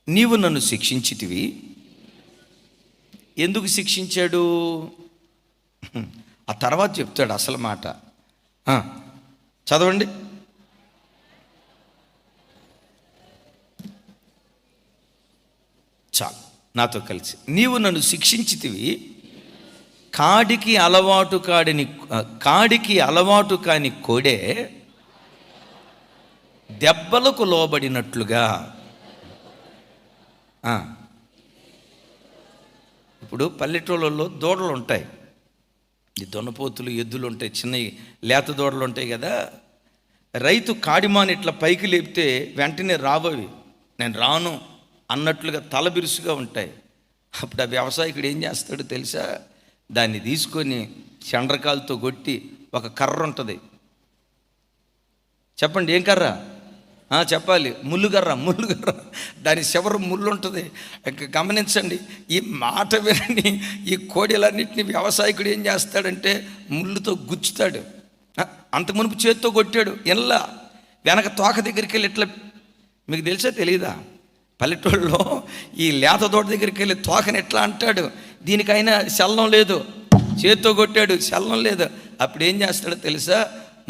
నీవు నన్ను శిక్షించితివి. ఎందుకు శిక్షించాడు? ఆ తర్వాత చెప్తాడు అసలు మాట. చదవండి. చాలు, నాతో కలిసి. నీవు నన్ను శిక్షించితివి, కాడికి అలవాటు కాని కోడే దెబ్బలకు లోబడినట్లుగా. ఇప్పుడు పల్లెటూళ్ళల్లో దూడలు ఉంటాయి, ఈ దొన్నపోతులు ఎద్దులు ఉంటాయి, చిన్న లేత దూడలు ఉంటాయి కదా. రైతు కాడిమాని ఇట్లా పైకి లేపితే వెంటనే రాబోవి, నేను రాను అన్నట్లుగా తలబిరుసుగా ఉంటాయి. అప్పుడు ఆ వ్యవసాయకుడు ఏం చేస్తాడో తెలుసా? దాన్ని తీసుకొని చండ్రకాలతో కొట్టి, ఒక కర్ర ఉంటుంది, చెప్పండి ఏం కర్ర? చెప్పాలి, ముల్లుగర్ర. దాని చివరి ముళ్ళు ఉంటుంది. గమనించండి, ఈ మాట వినని ఈ కోడెలన్నింటినీ వ్యవసాయకుడు ఏం చేస్తాడంటే ముళ్ళుతో గుచ్చుతాడు. అంత మునుపు చేత్తో కొట్టాడు, ఎల్లా వెనక తోక దగ్గరికి వెళ్ళి ఇట్లా. మీకు తెలుసా తెలీదా? పల్లెటూళ్ళలో ఈ లేత తోట దగ్గరికి వెళ్ళి తోకని ఎట్లా అంటాడు, దీనికైనా చలనం లేదు, చేత్తో కొట్టాడు, చలనం లేదు. అప్పుడు ఏం చేస్తాడో తెలుసా?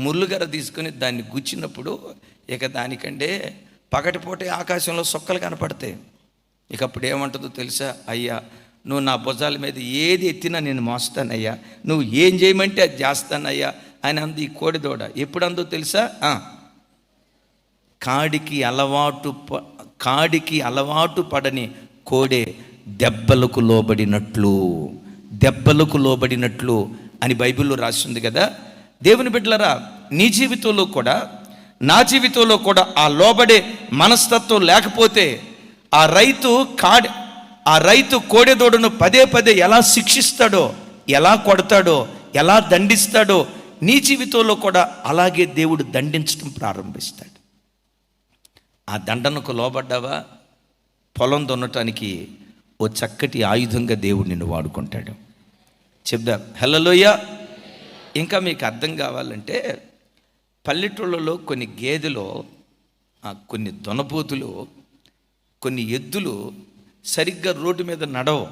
ముళ్ళుగర్ర తీసుకొని దాన్ని గుచ్చినప్పుడు ఇక దానికంటే పగటిపూటే ఆకాశంలో సొక్కలు కనపడతాయి. ఇక అప్పుడు ఏమంటుందో తెలుసా? అయ్యా నువ్వు నా భుజాల మీద ఏది ఎత్తినా నేను మోస్తానయ్యా, నువ్వు ఏం చేయమంటే అది చేస్తానయ్యా అని అంది ఈ కోడిదోడ. ఎప్పుడు అందో తెలుసా? కాడికి అలవాటు పడని కోడే దెబ్బలకు లోబడినట్లు అని బైబిల్లో రాసింది కదా. దేవుని బిడ్డలారా, నీ జీవితంలో కూడా నా జీవితంలో కూడా ఆ లోబడే మనస్తత్వం లేకపోతే ఆ రైతు కోడెదోడును పదే ఎలా శిక్షిస్తాడో, ఎలా కొడతాడో, ఎలా దండిస్తాడో, నీ జీవితంలో కూడా అలాగే దేవుడు దండించడం ప్రారంభిస్తాడు. ఆ దండనకు లోబడ్డావా, పొలం దున్నటానికి ఓ చక్కటి ఆయుధంగా దేవుడు నిన్ను వాడుకుంటాడు. చెప్దాం హల్లెలూయా. ఇంకా మీకు అర్థం కావాలంటే, పల్లెటూళ్ళలో కొన్ని గేదెలు, కొన్ని దొనపోతులు, కొన్ని ఎద్దులు సరిగ్గా రోడ్డు మీద నడవు.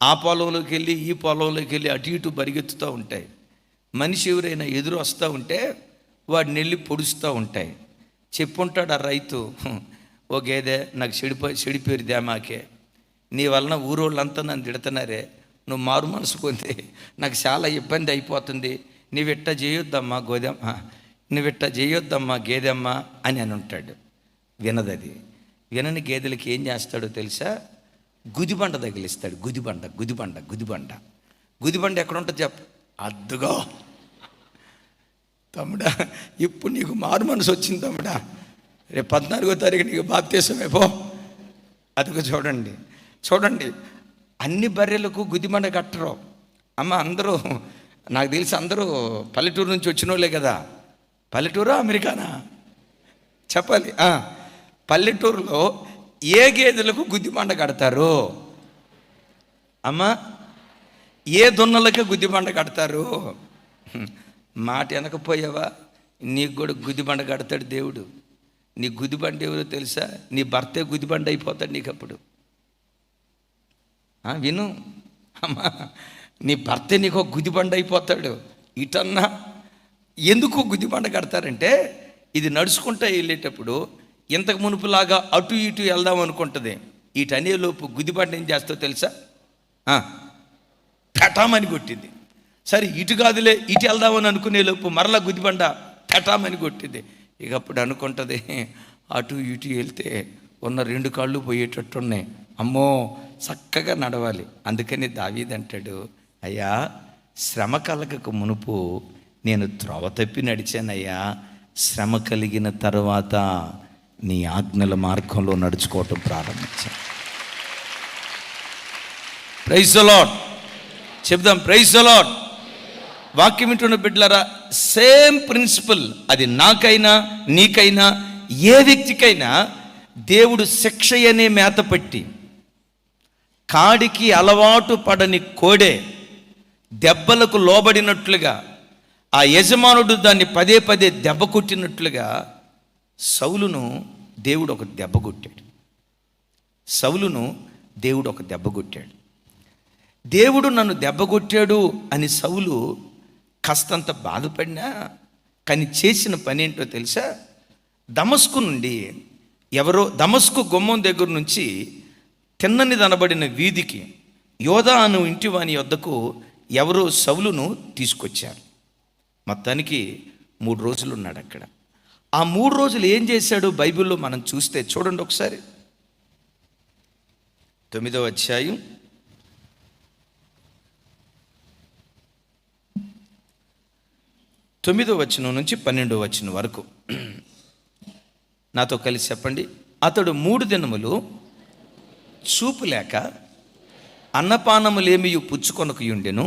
ఆ పొలంలోకి వెళ్ళి ఈ పొలంలోకి వెళ్ళి అటు ఇటు పరిగెత్తుతూ ఉంటాయి. మనిషి ఎవరైనా ఎదురు వస్తూ ఉంటే వాడిని వెళ్ళి పొడుస్తూ ఉంటాయి. చెప్పుంటాడు ఆ రైతు, ఓ గేదె నాకు చెడిపోయి దేమాకే, నీ వలన ఊరోళ్ళంతా నన్ను తిడుతున్నారే, నువ్వు మారు మనసు పొంది నాకు చాలా ఇబ్బంది అయిపోతుంది, నువ్విట్ట చేయొద్దమ్మా గేదెమ్మ అని ఉంటాడు. వినదది. వినని గేదెలకి ఏం చేస్తాడో తెలుసా? గుదిబండ తగిలిస్తాడు. గుదిబండ ఎక్కడ ఉంటుంది చెప్ప? అద్దుగో తమ్ముడా, ఇప్పుడు నీకు మారు మనసు వచ్చింది తమ్ముడా, రేపు 14వ తారీఖు నీకు బాప్తీసమే పో. అదిగో చూడండి, అన్ని బర్రెలకు గుదిబండ కట్టరు అమ్మ. అందరూ నాకు తెలిసి అందరూ పల్లెటూరు నుంచి వచ్చిన వాళ్ళే కదా. పల్లెటూరా అమెరికానా చెప్పాలి. పల్లెటూరులో ఏ గేదెలకు గుద్దిబండ కడతారు అమ్మా? ఏ దున్నలకి గుద్దిబండ కడతారు? మాట వెనకపోయావా? నీకు కూడా గుద్దిబండ కడతాడు దేవుడు. నీ గుద్దిబండ ఎవరో తెలుసా? నీ భర్తే గుద్దిబండ అయిపోతాడు నీకు అప్పుడు. విను అమ్మా, నీ భర్తే నీకు ఒక గుదిబండ అయిపోతాడు. ఇటన్నా ఎందుకు గుదిబండ కడతారంటే, ఇది నడుచుకుంటా వెళ్ళేటప్పుడు ఇంతకు మునుపులాగా అటు ఇటు వెళ్దాం అనుకుంటుంది. ఇటనేలోపు గుదిబండ ఏం చేస్తావు తెలుసా? పెటామని కొట్టింది. సరే ఇటు కాదులే ఇటు వెళ్దామని అనుకునే లోపు మరలా గుదిబండ పెటామని కొట్టింది. ఇక అప్పుడు అనుకుంటుంది, అటు ఇటు వెళ్తే ఉన్న 2 కాళ్ళు పోయేటట్టున్నాయి, అమ్మో చక్కగా నడవాలి. అందుకని దావీదు అంటాడు, అయ్యా శ్రమ కలగక మునుపు నేను త్రోవ తప్పి నడిచానయ్యా, శ్రమ కలిగిన తర్వాత నీ ఆజ్ఞల మార్గంలో నడుచుకోవటం ప్రారంభించాను. ప్రైజ్ ది లార్డ్ చెప్దాం, ప్రైజ్ ది లార్డ్. వాక్యం వింటున్న బిడ్డలారా, సేమ్ ప్రిన్సిపల్ అది నాకైనా నీకైనా ఏ వ్యక్తికైనా దేవుడు శిక్ష అనే మేత పెట్టి, కాడికి అలవాటు పడని కోడే దెబ్బలకు లోబడినట్లుగా, ఆ యజమానుడు దాన్ని పదే పదే దెబ్బ కొట్టినట్లుగా సౌలును దేవుడు ఒక దెబ్బ కొట్టాడు. సౌలును దేవుడు ఒక దెబ్బ కొట్టాడు. దేవుడు నన్ను దెబ్బ కొట్టాడు అని సౌలు కాస్తంత బాధపడినా, కానీ చేసిన పని ఏంటో తెలుసా? దమస్కు నుండి ఎవరో, దమస్కు గుమ్మం దగ్గర నుంచి తిన్నని దనబడిన వీధికి యోధా అను ఇంటి వాని వద్దకు ఎవరో సౌలును తీసుకొచ్చారు. మొత్తానికి 3 రోజులు ఉన్నాడు అక్కడ. ఆ 3 రోజులు ఏం చేశాడు బైబిల్లో మనం చూస్తే చూడండి ఒకసారి. 9వ అధ్యాయం 9వ వచనం నుంచి 12వ వచనం వరకు నాతో కలిసి చెప్పండి. అతడు 3 దినములు చూపు లేక అన్నపానములేమి పుచ్చుకొనకయుండెను.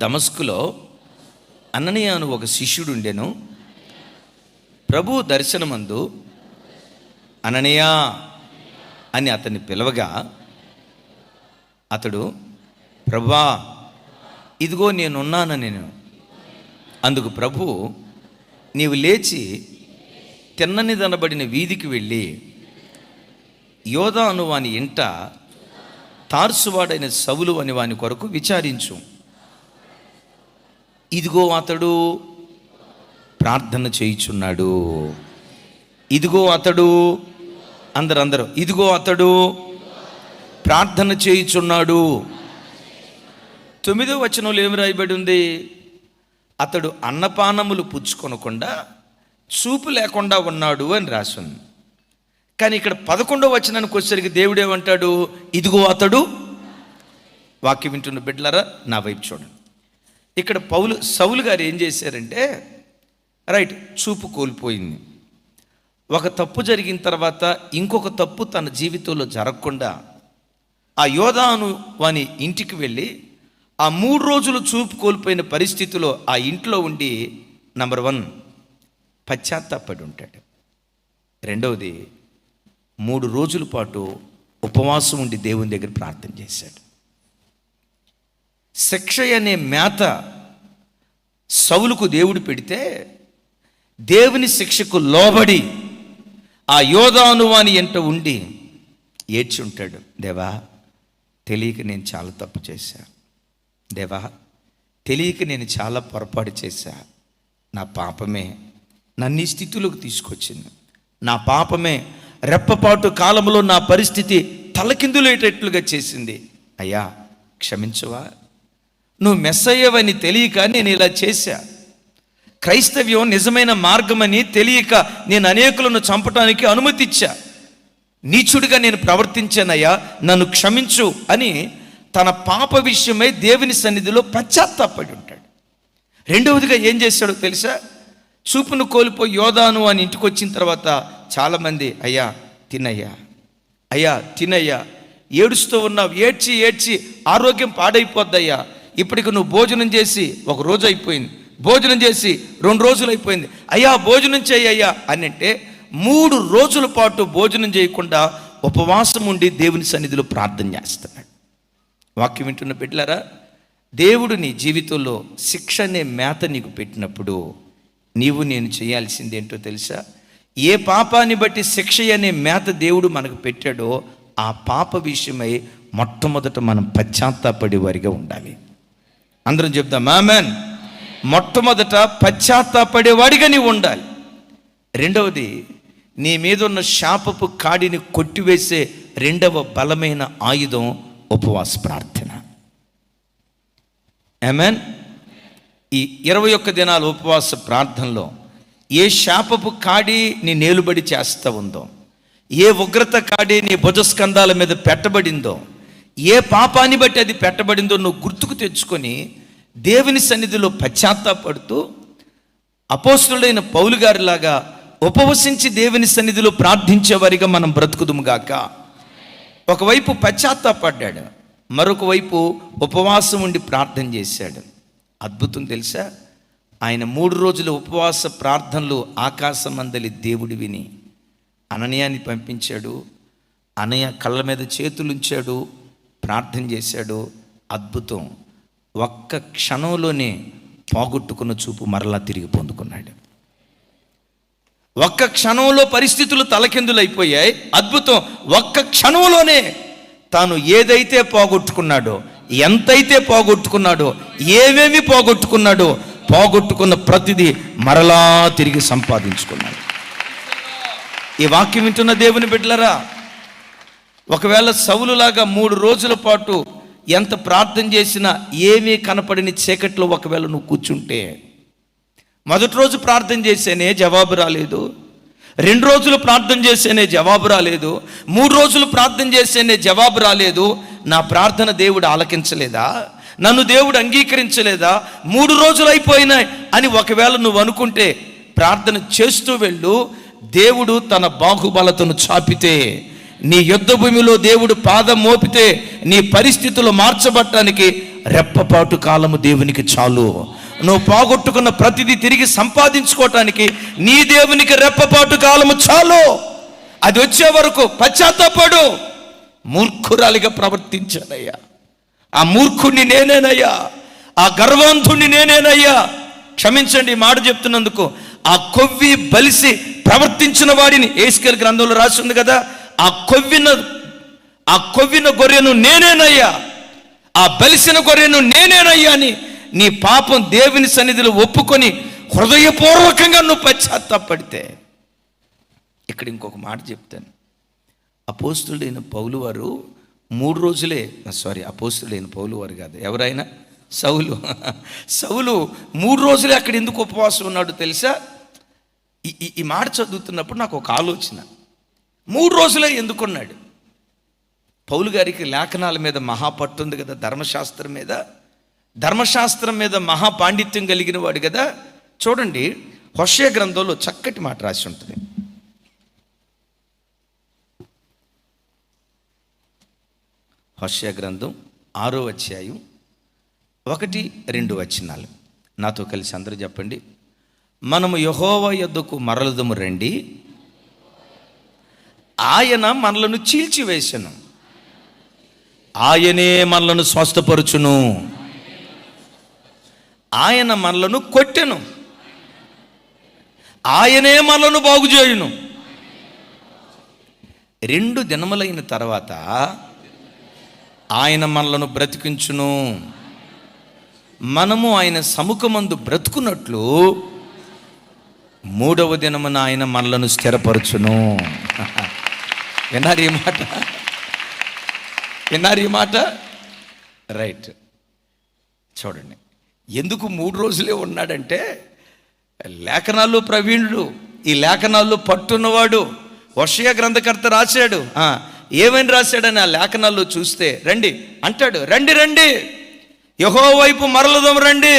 దమస్కులో అననీయ అను ఒక శిష్యుడు ఉండెను. ప్రభు దర్శనమందు అననీయ అని అతన్ని పిలవగా అతడు, ప్రభువా ఇదిగో నేనున్నాను నేను. అందుకు ప్రభు, నీవు లేచి తిన్నని దనబడిన వీధికి వెళ్ళి యోధా అను వాని ఇంట తార్సువాడైన సౌలు అని వాని కొరకు విచారించు. ఇదిగో అతడు ప్రార్థన చేయుచున్నాడు. ఇదిగో అతడు, అందరూ ఇదిగో అతడు ప్రార్థన చేయుచున్నాడు. 9వ వచనంలో ఏమి రాయబడి ఉంది? అతడు అన్నపానములు పుచ్చుకొనకుండా చూపు లేకుండా ఉన్నాడు అని రాసింది. కానీ ఇక్కడ 11వ వచనానికి వచ్చేసరికి దేవుడు ఏమంటాడు? ఇదిగో అతడు. వాక్యం వింటున్న బిడ్డలారా నా వైపు చూడండి. ఇక్కడ సౌలు గారు ఏం చేశారంటే, రైట్, చూపు కోల్పోయింది. ఒక తప్పు జరిగిన తర్వాత ఇంకొక తప్పు తన జీవితంలో జరగకుండా ఆ యోధాను వాని ఇంటికి వెళ్ళి ఆ 3 రోజులు చూపు కోల్పోయిన పరిస్థితిలో ఆ ఇంట్లో ఉండి నంబర్ 1 పశ్చాత్తాపడి ఉంటాడు. రెండవది 3 రోజుల పాటు ఉపవాసం ఉండి దేవుని దగ్గర ప్రార్థన చేశాడు. శిక్ష అనే మేత సౌలుకు దేవుడు పెడితే దేవుని శిక్షకు లోబడి ఆ యోధాను వాని ఎంట ఉండి ఏడ్చి ఉంటాడు. దేవా తెలియక నేను చాలా తప్పు చేశా, దేవా తెలియక నేను చాలా పొరపాటు చేశా, నా పాపమే నన్ను ఈ స్థితిలోకి తీసుకొచ్చింది, నా పాపమే రెప్పపాటు కాలంలో నా పరిస్థితి తలకిందులేటట్లుగా చేసింది. అయ్యా క్షమించవా, నువ్వు మెస్సయ్యవని తెలియక నేను ఇలా చేశా, క్రైస్తవ్యం నిజమైన మార్గమని తెలియక నేను అనేకులను చంపడానికి అనుమతి ఇచ్చా, నీచుడిగా నేను ప్రవర్తించానయ్యా, నన్ను క్షమించు అని తన పాప విషయమై దేవుని సన్నిధిలో పశ్చాత్తాపడి ఉంటాడు. రెండవదిగా ఏం చేశాడో తెలుసా? చూపును కోల్పోయి యోధాను అని ఇంటికి వచ్చిన తర్వాత చాలామంది, అయ్యా తినయ్యా, అయ్యా తినయ్యా, ఏడుస్తూ ఉన్నావు, ఏడ్చి ఏడ్చి ఆరోగ్యం పాడైపోద్దయ్యా, ఇప్పటికి నువ్వు భోజనం చేసి 1 రోజు అయిపోయింది, భోజనం చేసి 2 రోజులు అయిపోయింది, అయ్యా భోజనం చేయ్యా అని అంటే 3 రోజుల పాటు భోజనం చేయకుండా ఉపవాసం ఉండి దేవుని సన్నిధిలో ప్రార్థన చేస్తున్నాడు. వాక్యం వింటున్న బిడ్డలారా, దేవుడు నీ జీవితంలో శిక్ష అనే మేత నీకు పెట్టినప్పుడు నీవు నేను చేయాల్సింది ఏంటో తెలుసా? ఏ పాపాన్ని బట్టి శిక్ష అనే మేత దేవుడు మనకు పెట్టాడో ఆ పాప విషయమై మొట్టమొదట మనం పశ్చాత్తాపడే వారిగా ఉండాలి. అందరం చెప్దాం ఆమేన్. మొట్టమొదట పశ్చాత్తాపడేవాడిగా నీవు ఉండాలి. రెండవది, నీ మీద ఉన్న శాపపు కాడిని కొట్టివేసే 2వ బలమైన ఆయుధం ఉపవాస ప్రార్థన. ఆమేన్. ఈ 21 దినాల ఉపవాస ప్రార్థనలో ఏ శాపపు కాడి నీ నేలుబడి చేస్తూ ఉందో, ఏ ఉగ్రత కాడి నీ భుజస్కంధాల మీద పెట్టబడిందో, ఏ పాపాన్ని బట్టి అది పెట్టబడిందో నువ్వు గుర్తుకు తెచ్చుకొని దేవుని సన్నిధిలో పశ్చాత్తాపడుతూ అపోస్తులైన పౌలు గారిలాగా ఉపవసించి దేవుని సన్నిధిలో ప్రార్థించేవారిగా మనం బ్రతుకుదుముగాక. ఒకవైపు పశ్చాత్తాపడ్డాడు, మరొక వైపు ఉపవాసం ఉండి ప్రార్థన చేశాడు. అద్భుతం తెలుసా, ఆయన 3 రోజుల ఉపవాస ప్రార్థనలు ఆకాశమందలి దేవుడు విని అననీయాని పంపించాడు. అననీయ కళ్ళ మీద చేతులుంచాడు, ప్రార్థన చేశాడు. అద్భుతం, ఒక్క క్షణంలోనే పోగొట్టుకున్న చూపు మరలా తిరిగి పొందుకున్నాడు. ఒక్క క్షణంలో పరిస్థితులు తలకిందులైపోయాయి. అద్భుతం, ఒక్క క్షణంలోనే తాను ఏదైతే పోగొట్టుకున్నాడో, ఎంతైతే పోగొట్టుకున్నాడో, ఏమేమి పోగొట్టుకున్నాడో, పోగొట్టుకున్న ప్రతిదీ మరలా తిరిగి సంపాదించుకున్నాడు. ఈ వాక్యం వింటున్న దేవుని బిడ్డలారా, ఒకవేళ సౌలులాగా 3 రోజుల పాటు ఎంత ప్రార్థన చేసినా ఏమీ కనపడిన చీకట్లో ఒకవేళ నువ్వు కూర్చుంటే, మొదటి రోజు ప్రార్థన చేసేనే జవాబు రాలేదు, 2 రోజులు ప్రార్థన చేసేనే జవాబు రాలేదు, 3 రోజులు ప్రార్థన చేసేనే జవాబు రాలేదు, నా ప్రార్థన దేవుడు ఆలకించలేదా, నన్ను దేవుడు అంగీకరించలేదా, 3 రోజులు అయిపోయినాయి అని ఒకవేళ నువ్వు అనుకుంటే ప్రార్థన చేస్తూ వెళ్ళు. దేవుడు తన బాహుబలతను చాపితే, నీ యుద్ధ భూమిలో దేవుడు పాదం మోపితే నీ పరిస్థితులు మార్చబట్టడానికి రెప్పపాటు కాలము దేవునికి చాలు. నువ్వు పోగొట్టుకున్న ప్రతిదీ తిరిగి సంపాదించుకోవటానికి నీ దేవునికి రెప్పపాటు కాలము చాలు. అది వచ్చే వరకు పశ్చాత్తాపడు. మూర్ఖురాలిగా ప్రవర్తించానయ్యా, ఆ మూర్ఖుణ్ణి నేనేనయ్యా, ఆ గర్వాంధుణ్ణి నేనేనయ్యా, క్షమించండి మాట చెప్తున్నందుకు. ఆ కొవ్వి బలిసి ప్రవర్తించిన వాడిని యేసుకేలు గ్రంథంలో రాసి ఉంది కదా, ఆ కొవ్విన గొర్రెను నేనేనయ్యా, ఆ బలిసిన గొర్రెను నేనేనయ్యా అని నీ పాపం దేవుని సన్నిధిలో ఒప్పుకొని హృదయపూర్వకంగా నువ్వు పశ్చాత్తాపడితే. ఇక్కడ ఇంకొక మాట చెప్తాను. అపోస్తులైన పౌలు వారు 3 రోజులే, అపోస్తులైన పౌలు వారు కాదు, ఎవరైనా సౌలు 3 రోజులే అక్కడ ఎందుకు ఉపవాసం ఉన్నాడు తెలుసా? ఈ మాట చదువుతున్నప్పుడు నాకు ఒక ఆలోచన. 3 రోజులే ఎందుకున్నాడు? పౌలు గారికి లేఖనాల మీద మహాపట్టు ఉంది కదా, ధర్మశాస్త్రం మీద మహాపాండిత్యం కలిగిన వాడు కదా. చూడండి, హోషేయ గ్రంథంలో చక్కటి మాట రాసి ఉంటుంది. హోషేయ గ్రంథం 6వ అధ్యాయం 1-2 వచనాలు నాతో కలిసి అందరూ చెప్పండి. మనము యెహోవా యొద్దకు మరలుదము రండి, ఆయన మనలను చీల్చివేసెను, ఆయనే మనలను స్వస్థపరచును, ఆయన మనలను కొట్టెను, ఆయనే మనలను బాగు చేయును. 2 దినములైన తర్వాత ఆయన మనలను బ్రతికించును, మనము ఆయన సముఖమందు బ్రతుకున్నట్లు 3వ దినమున ఆయన మనలను స్థిరపరచును. విన్నారు ఈ మాట? రైట్. చూడండి, ఎందుకు 3 రోజులే ఉన్నాడంటే, లేఖనాల్లో ప్రవీణుడు, ఈ లేఖనాల్లో పట్టున్నవాడు, హోషేయ గ్రంథకర్త రాశాడు. ఏమని రాశాడని ఆ లేఖనాల్లో చూస్తే, రండి అంటాడు, రండి యెహోవా వైపు మరలుదాం రండి.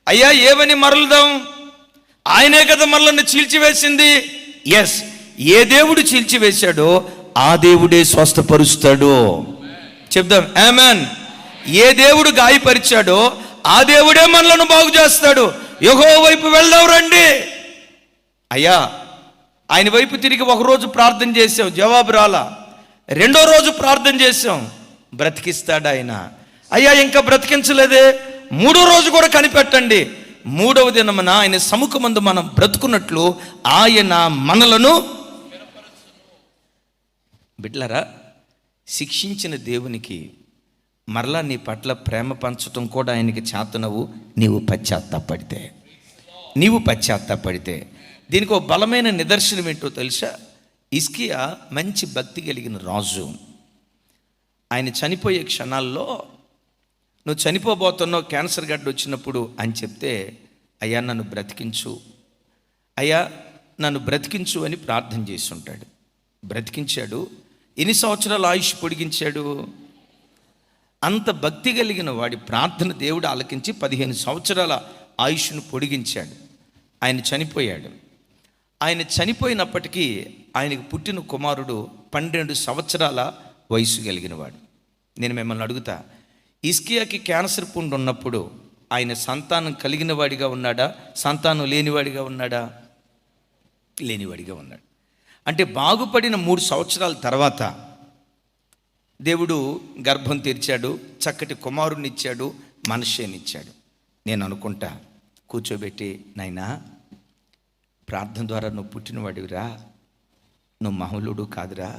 అయ్యా ఏమని మరలుదాం? ఆయనే కదా మనల్ని చీల్చివేసింది. ఎస్, ఏ దేవుడు చీల్చివేశాడో ఆ దేవుడే స్వస్థపరుస్తాడు. చెప్దాం ఆమేన్. ఏ దేవుడు గాయపరిచాడో ఆ దేవుడే మనలను బాగు చేస్తాడు. యెహోవా వైపు వెళ్దాం రండి. అయ్యా, ఆయన వైపు తిరిగి 1 రోజు ప్రార్థన చేసాం, జవాబు రాలా. 2వ రోజు ప్రార్థన చేసాం, బ్రతికిస్తాడు ఆయన. అయ్యా ఇంకా బ్రతికించలేదే, 3వ రోజు కూడా కనిపెట్టండి. 3వ దినమున ఆయన సముఖమందు మనం బ్రతుకున్నట్లు ఆయన మనలను. బిడ్డలారా, శిక్షించిన దేవునికి మరలా నీ పట్ల ప్రేమ పంచటం కూడా ఆయనకి చేతనవు, నీవు పశ్చాత్తాపడితే. దీనికి ఒక బలమైన నిదర్శనం ఏంటో తెలుసా? హిజ్కియా మంచి భక్తి కలిగిన రాజు. ఆయన చనిపోయే క్షణాల్లో నువ్వు చనిపోబోతున్నావు, క్యాన్సర్ గడ్డ వచ్చినప్పుడు అని చెప్తే, అయ్యా నన్ను బ్రతికించు, అయ్యా నన్ను బ్రతికించు అని ప్రార్థన చేసి ఉంటాడు. బ్రతికించాడు. ఎన్ని సంవత్సరాలు ఆయుష్ పొడిగించాడు? అంత భక్తి కలిగిన వాడి ప్రార్థన దేవుడు ఆలకించి 15 సంవత్సరాల ఆయుష్ను పొడిగించాడు. ఆయన చనిపోయాడు. ఆయన చనిపోయినప్పటికీ ఆయనకు పుట్టిన కుమారుడు 12 సంవత్సరాల వయసు కలిగినవాడు. నేను మిమ్మల్ని అడుగుతా, హిజ్కియాకి క్యాన్సర్ పుండు ఉన్నప్పుడు ఆయన సంతానం కలిగిన వాడిగా ఉన్నాడా, సంతానం లేనివాడిగా ఉన్నాడా? లేనివాడిగా ఉన్నాడు. అంటే బాగుపడిన 3 సంవత్సరాల తర్వాత దేవుడు గర్భం తెరిచాడు, చక్కటి కుమారుని ఇచ్చాడు, మనష్యేనిచ్చాడు. నేను అనుకుంటా, కూర్చోబెట్టి, నాయనా ప్రార్థన ద్వారా నువ్వు పుట్టినవాడివిరా, నువ్వు మామూలుడు కాదురా,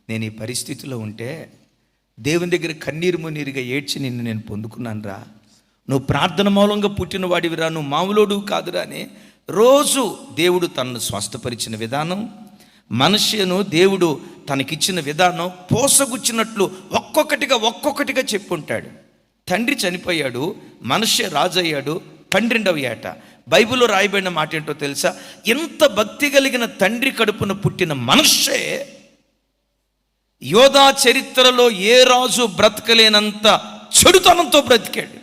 నేను ఈ పరిస్థితిలో ఉంటే దేవుని దగ్గర కన్నీరు మున్నీరుగా ఏడ్చి నిన్ను నేను పొందుకున్నాను రా, నువ్వు ప్రార్థన మూలంగా పుట్టిన వాడివిరా, నువ్వు మామూలుడు కాదురా అని రోజు దేవుడు తనను స్వస్థపరిచిన విధానం, మనష్యను దేవుడు తనకిచ్చిన విధానం పోసగుచ్చినట్లు ఒక్కొక్కటిగా చెప్పుంటాడు. తండ్రి చనిపోయాడు, మనష్య రాజు అయ్యాడు 12వ ఏట. బైబిల్లో రాయబడిన మాట ఏంటో తెలుసా? ఎంత భక్తి కలిగిన తండ్రి కడుపున పుట్టిన మనష్యే యోధా చరిత్రలో ఏ రాజు బ్రతకలేనంత చెడుతనంతో బ్రతికాడు.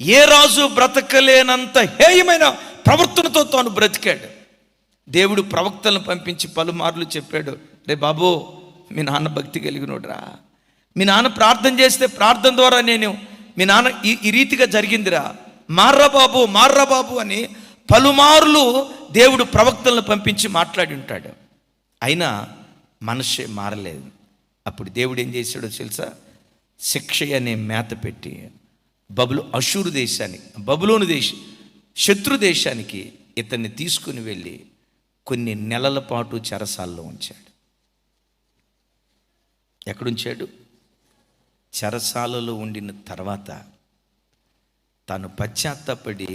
ఏ రాజు బ్రతకలేనంత హేయమైన ప్రవర్తనతో తాను బ్రతికాడు. దేవుడు ప్రవక్తలను పంపించి పలుమార్లు చెప్పాడు, రే బాబు, మీ నాన్న భక్తి కలిగినోడ్రా, మీ నాన్న ప్రార్థన చేస్తే ప్రార్థన ద్వారా నేను మీ నాన్న ఈ రీతిగా జరిగిందిరా, మార్రా బాబు అని పలుమార్లు దేవుడు ప్రవక్తలను పంపించి మాట్లాడి ఉంటాడు. అయినా మనషే మారలేదు. అప్పుడు దేవుడు ఏం చేశాడో తెలుసా? శిక్ష అనే మేత పెట్టి అషూరు దేశానికి, బబులోను శత్రు దేశానికి ఇతన్ని తీసుకుని వెళ్ళి కొన్ని నెలల పాటు చెరసాల్లో ఉంచాడు. ఎక్కడుంచాడు? చెరసాలలో ఉండిన తర్వాత తాను పశ్చాత్తాపడి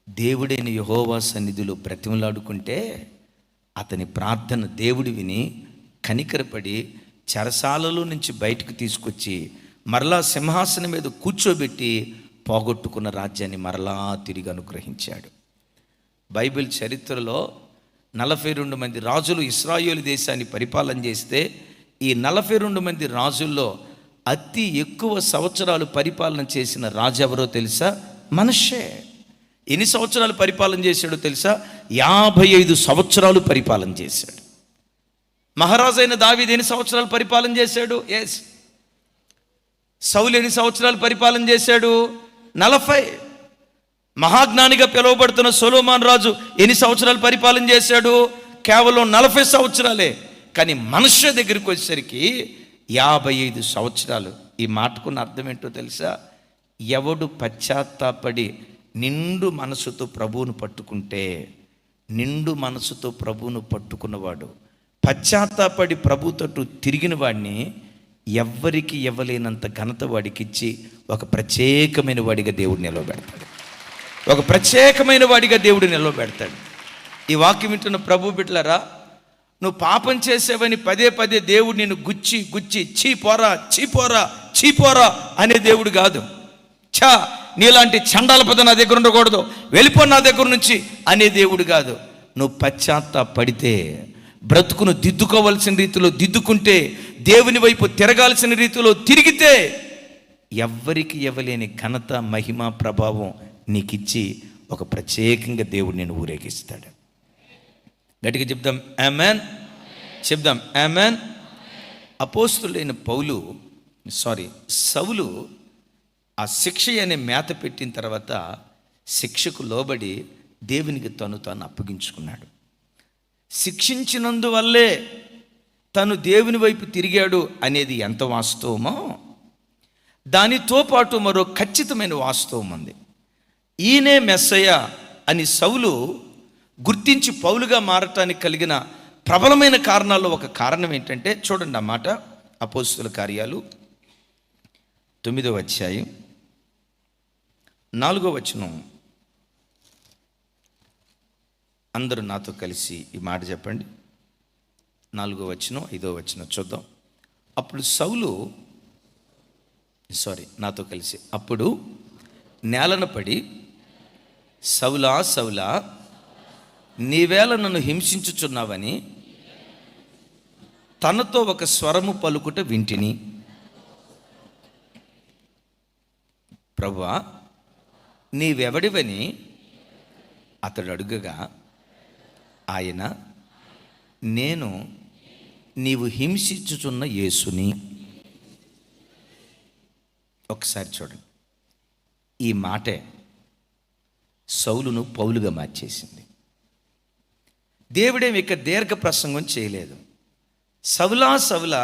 దేవుడైన యెహోవా సన్నిధిలో బ్రతిమలాడుకుంటే అతని ప్రార్థన దేవుడు విని కనికరపడి చెరసాలలో నుంచి బయటకు తీసుకొచ్చి మరలా సింహాసనం మీద కూర్చోబెట్టి పోగొట్టుకున్న రాజ్యాన్ని మరలా తిరిగి అనుగ్రహించాడు. బైబిల్ చరిత్రలో 42 మంది రాజులు ఇశ్రాయేలు దేశాన్ని పరిపాలన చేస్తే ఈ 42 మంది రాజుల్లో అతి ఎక్కువ సంవత్సరాలు పరిపాలన చేసిన రాజు ఎవరో తెలుసా? మనష్షే. ఎన్ని సంవత్సరాలు పరిపాలన చేశాడో తెలుసా? 55 సంవత్సరాలు పరిపాలన చేశాడు. మహారాజైన దావీదు ఎన్ని సంవత్సరాలు పరిపాలన చేశాడు? ఎస్. సౌలు ఎన్ని సంవత్సరాలు పరిపాలన చేశాడు? 40. మహాజ్ఞానిగా పిలువబడుతున్న సొలొమోను రాజు ఎన్ని సంవత్సరాలు పరిపాలన చేశాడు? కేవలం 40 సంవత్సరాలే. కానీ మనుష్య దగ్గరికి వచ్చేసరికి 55 సంవత్సరాలు. ఈ మాటకున్న అర్థం ఏంటో తెలుసా? ఎవడు పశ్చాత్తాపడి నిండు మనసుతో ప్రభువును పట్టుకుంటే, నిండు మనసుతో ప్రభువును పట్టుకున్నవాడు, పశ్చాత్తాపడి ప్రభు తట్టు తిరిగిన వాడిని ఎవ్వరికి ఇవ్వలేనంత ఘనత వాడికిచ్చి ఒక ప్రత్యేకమైన వాడిగా దేవుడు నిలవబెడతాడు. ఒక ప్రత్యేకమైన వాడిగా దేవుడు నిలవబెడతాడు. ఈ వాక్యం వింటున్న ప్రభు బిడ్డలారా, నువ్వు పాపం చేసేవని పదే పదే దేవుడు నిన్ను గుచ్చి చీపోరా అనే దేవుడు కాదు. నీలాంటి చండాల పద నా దగ్గర ఉండకూడదు, వెళ్ళిపో నా దగ్గర నుంచి అనే దేవుడు కాదు. నువ్వు పశ్చాత్తాపడితే, బ్రతుకును దిద్దుకోవాల్సిన రీతిలో దిద్దుకుంటే, దేవుని వైపు తిరగాల్సిన రీతిలో తిరిగితే, ఎవ్వరికి ఇవ్వలేని ఘనత, మహిమ, ప్రభావం నీకిచ్చి ఒక ప్రత్యేకంగా దేవుడు నేను ఊరేగిస్తాడు. గట్టిగా చెప్దాం ఆమేన్. చెప్దాం ఆమేన్. అపోస్తులైన సౌలు ఆ శిక్ష అనే మేత పెట్టిన తర్వాత శిక్షకు లోబడి దేవునికి తాను అప్పగించుకున్నాడు. శిక్షించినందువల్లే తను దేవుని వైపు తిరిగాడు అనేది ఎంత వాస్తవమో, దానితో పాటు మరో ఖచ్చితమైన వాస్తవం ఉంది. ఈయనే మెస్సయ్య అని సౌలు గుర్తించి పౌలుగా మారటానికి కలిగిన ప్రబలమైన కారణాల్లో ఒక కారణం ఏంటంటే, చూడండి ఆ మాట. అపోస్తుల కార్యాలు 9వ అధ్యాయం 4వ వచనం. అందరూ నాతో కలిసి ఈ మాట చెప్పండి. 4వ వచనం 5వ వచనం చూద్దాం. అప్పుడు సౌలు నాతో కలిసి. అప్పుడు నేలన పడి, సౌలా సౌలా, నీవేళ నన్ను హింసించుచున్నావని తనతో ఒక స్వరము పలుకుట వింటిని. ప్రభువా, నీవెవడివని అతడు అడుగగా ఆయన, నేను నీవు హింసించుచున్న యేసుని. ఒకసారి చూడండి, ఈ మాటే సౌలును పౌలుగా మార్చేసింది. దేవుడేమి ఇక దీర్ఘ ప్రసంగం చేయలేదు. సౌలా సౌలా,